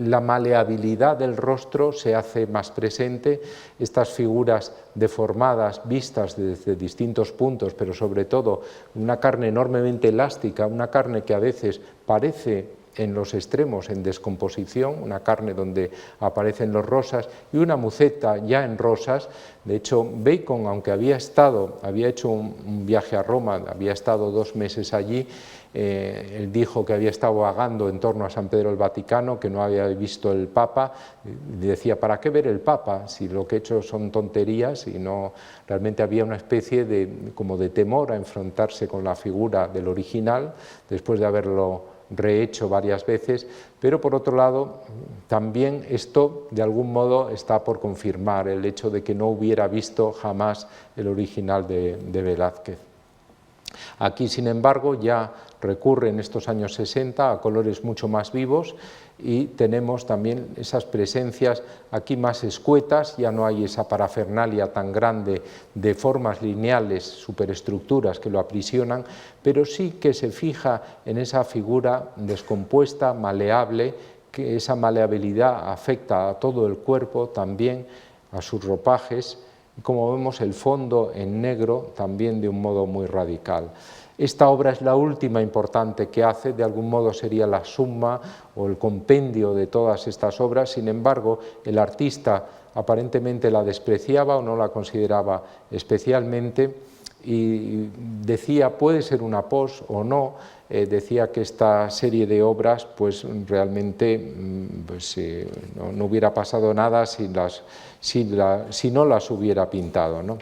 la maleabilidad del rostro se hace más presente, estas figuras deformadas, vistas desde distintos puntos, pero sobre todo una carne enormemente elástica, una carne que a veces parece en los extremos en descomposición, una carne donde aparecen los rosas y una muceta ya en rosas. De hecho, Bacon, aunque había hecho un viaje a Roma, había estado 2 meses allí, él dijo que había estado vagando en torno a San Pedro del Vaticano, que no había visto el Papa, y decía, ¿para qué ver el Papa si lo que he hecho son tonterías? Y no, realmente había una especie como de temor a enfrentarse con la figura del original, después de haberlo rehecho varias veces, pero por otro lado también esto de algún modo está por confirmar el hecho de que no hubiera visto jamás el original de Velázquez. Aquí, sin embargo, ya recurre en estos años 60 a colores mucho más vivos y tenemos también esas presencias aquí más escuetas, ya no hay esa parafernalia tan grande de formas lineales, superestructuras que lo aprisionan, pero sí que se fija en esa figura descompuesta, maleable, que esa maleabilidad afecta a todo el cuerpo, también a sus ropajes, y como vemos el fondo en negro también de un modo muy radical. Esta obra es la última importante que hace, de algún modo sería la suma o el compendio de todas estas obras, sin embargo, el artista aparentemente la despreciaba o no la consideraba especialmente y decía, puede ser una pos o no, decía que esta serie de obras pues realmente no hubiera pasado nada si no las hubiera pintado, ¿no?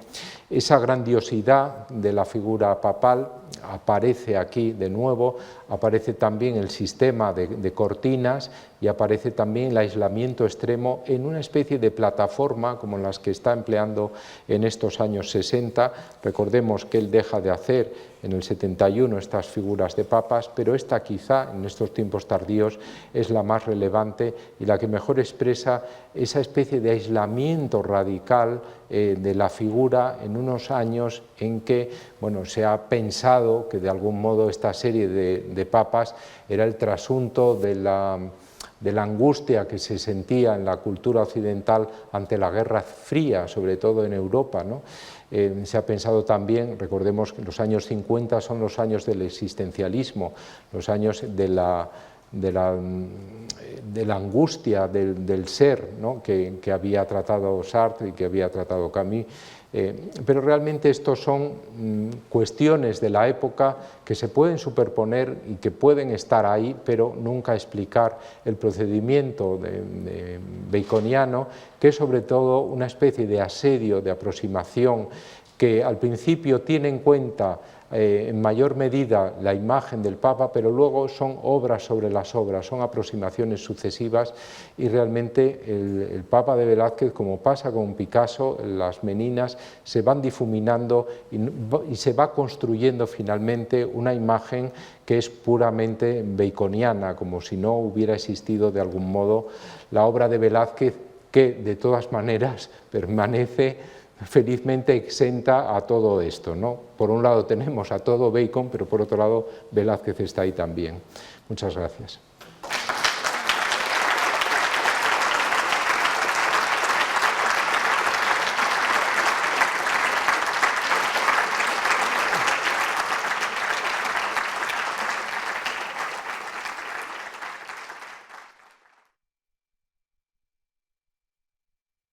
Esa grandiosidad de la figura papal aparece aquí de nuevo, aparece también el sistema de cortinas y aparece también el aislamiento extremo en una especie de plataforma como las que está empleando en estos años 60. Recordemos que él deja de hacer en el 71 estas figuras de papas, pero esta quizá en estos tiempos tardíos es la más relevante y la que mejor expresa esa especie de aislamiento radical de la figura en unos años en que se ha pensado que de algún modo esta serie de papas era el trasunto de la angustia que se sentía en la cultura occidental ante la Guerra Fría, sobre todo en Europa, ¿no? Se ha pensado también, recordemos que los años 50 son los años del existencialismo, los años de la angustia del ser, ¿no?, que había tratado Sartre y que había tratado Camus. Pero realmente estos son cuestiones de la época que se pueden superponer y que pueden estar ahí, pero nunca explicar el procedimiento baconiano, que es sobre todo una especie de asedio, de aproximación, que al principio tiene en cuenta en mayor medida la imagen del Papa, pero luego son obras sobre las obras, son aproximaciones sucesivas y realmente el Papa de Velázquez, como pasa con Picasso, las meninas se van difuminando y se va construyendo finalmente una imagen que es puramente baconiana, como si no hubiera existido de algún modo la obra de Velázquez, que de todas maneras permanece felizmente exenta a todo esto, ¿no? Por un lado tenemos a todo Bacon, pero por otro lado Velázquez está ahí también. Muchas gracias.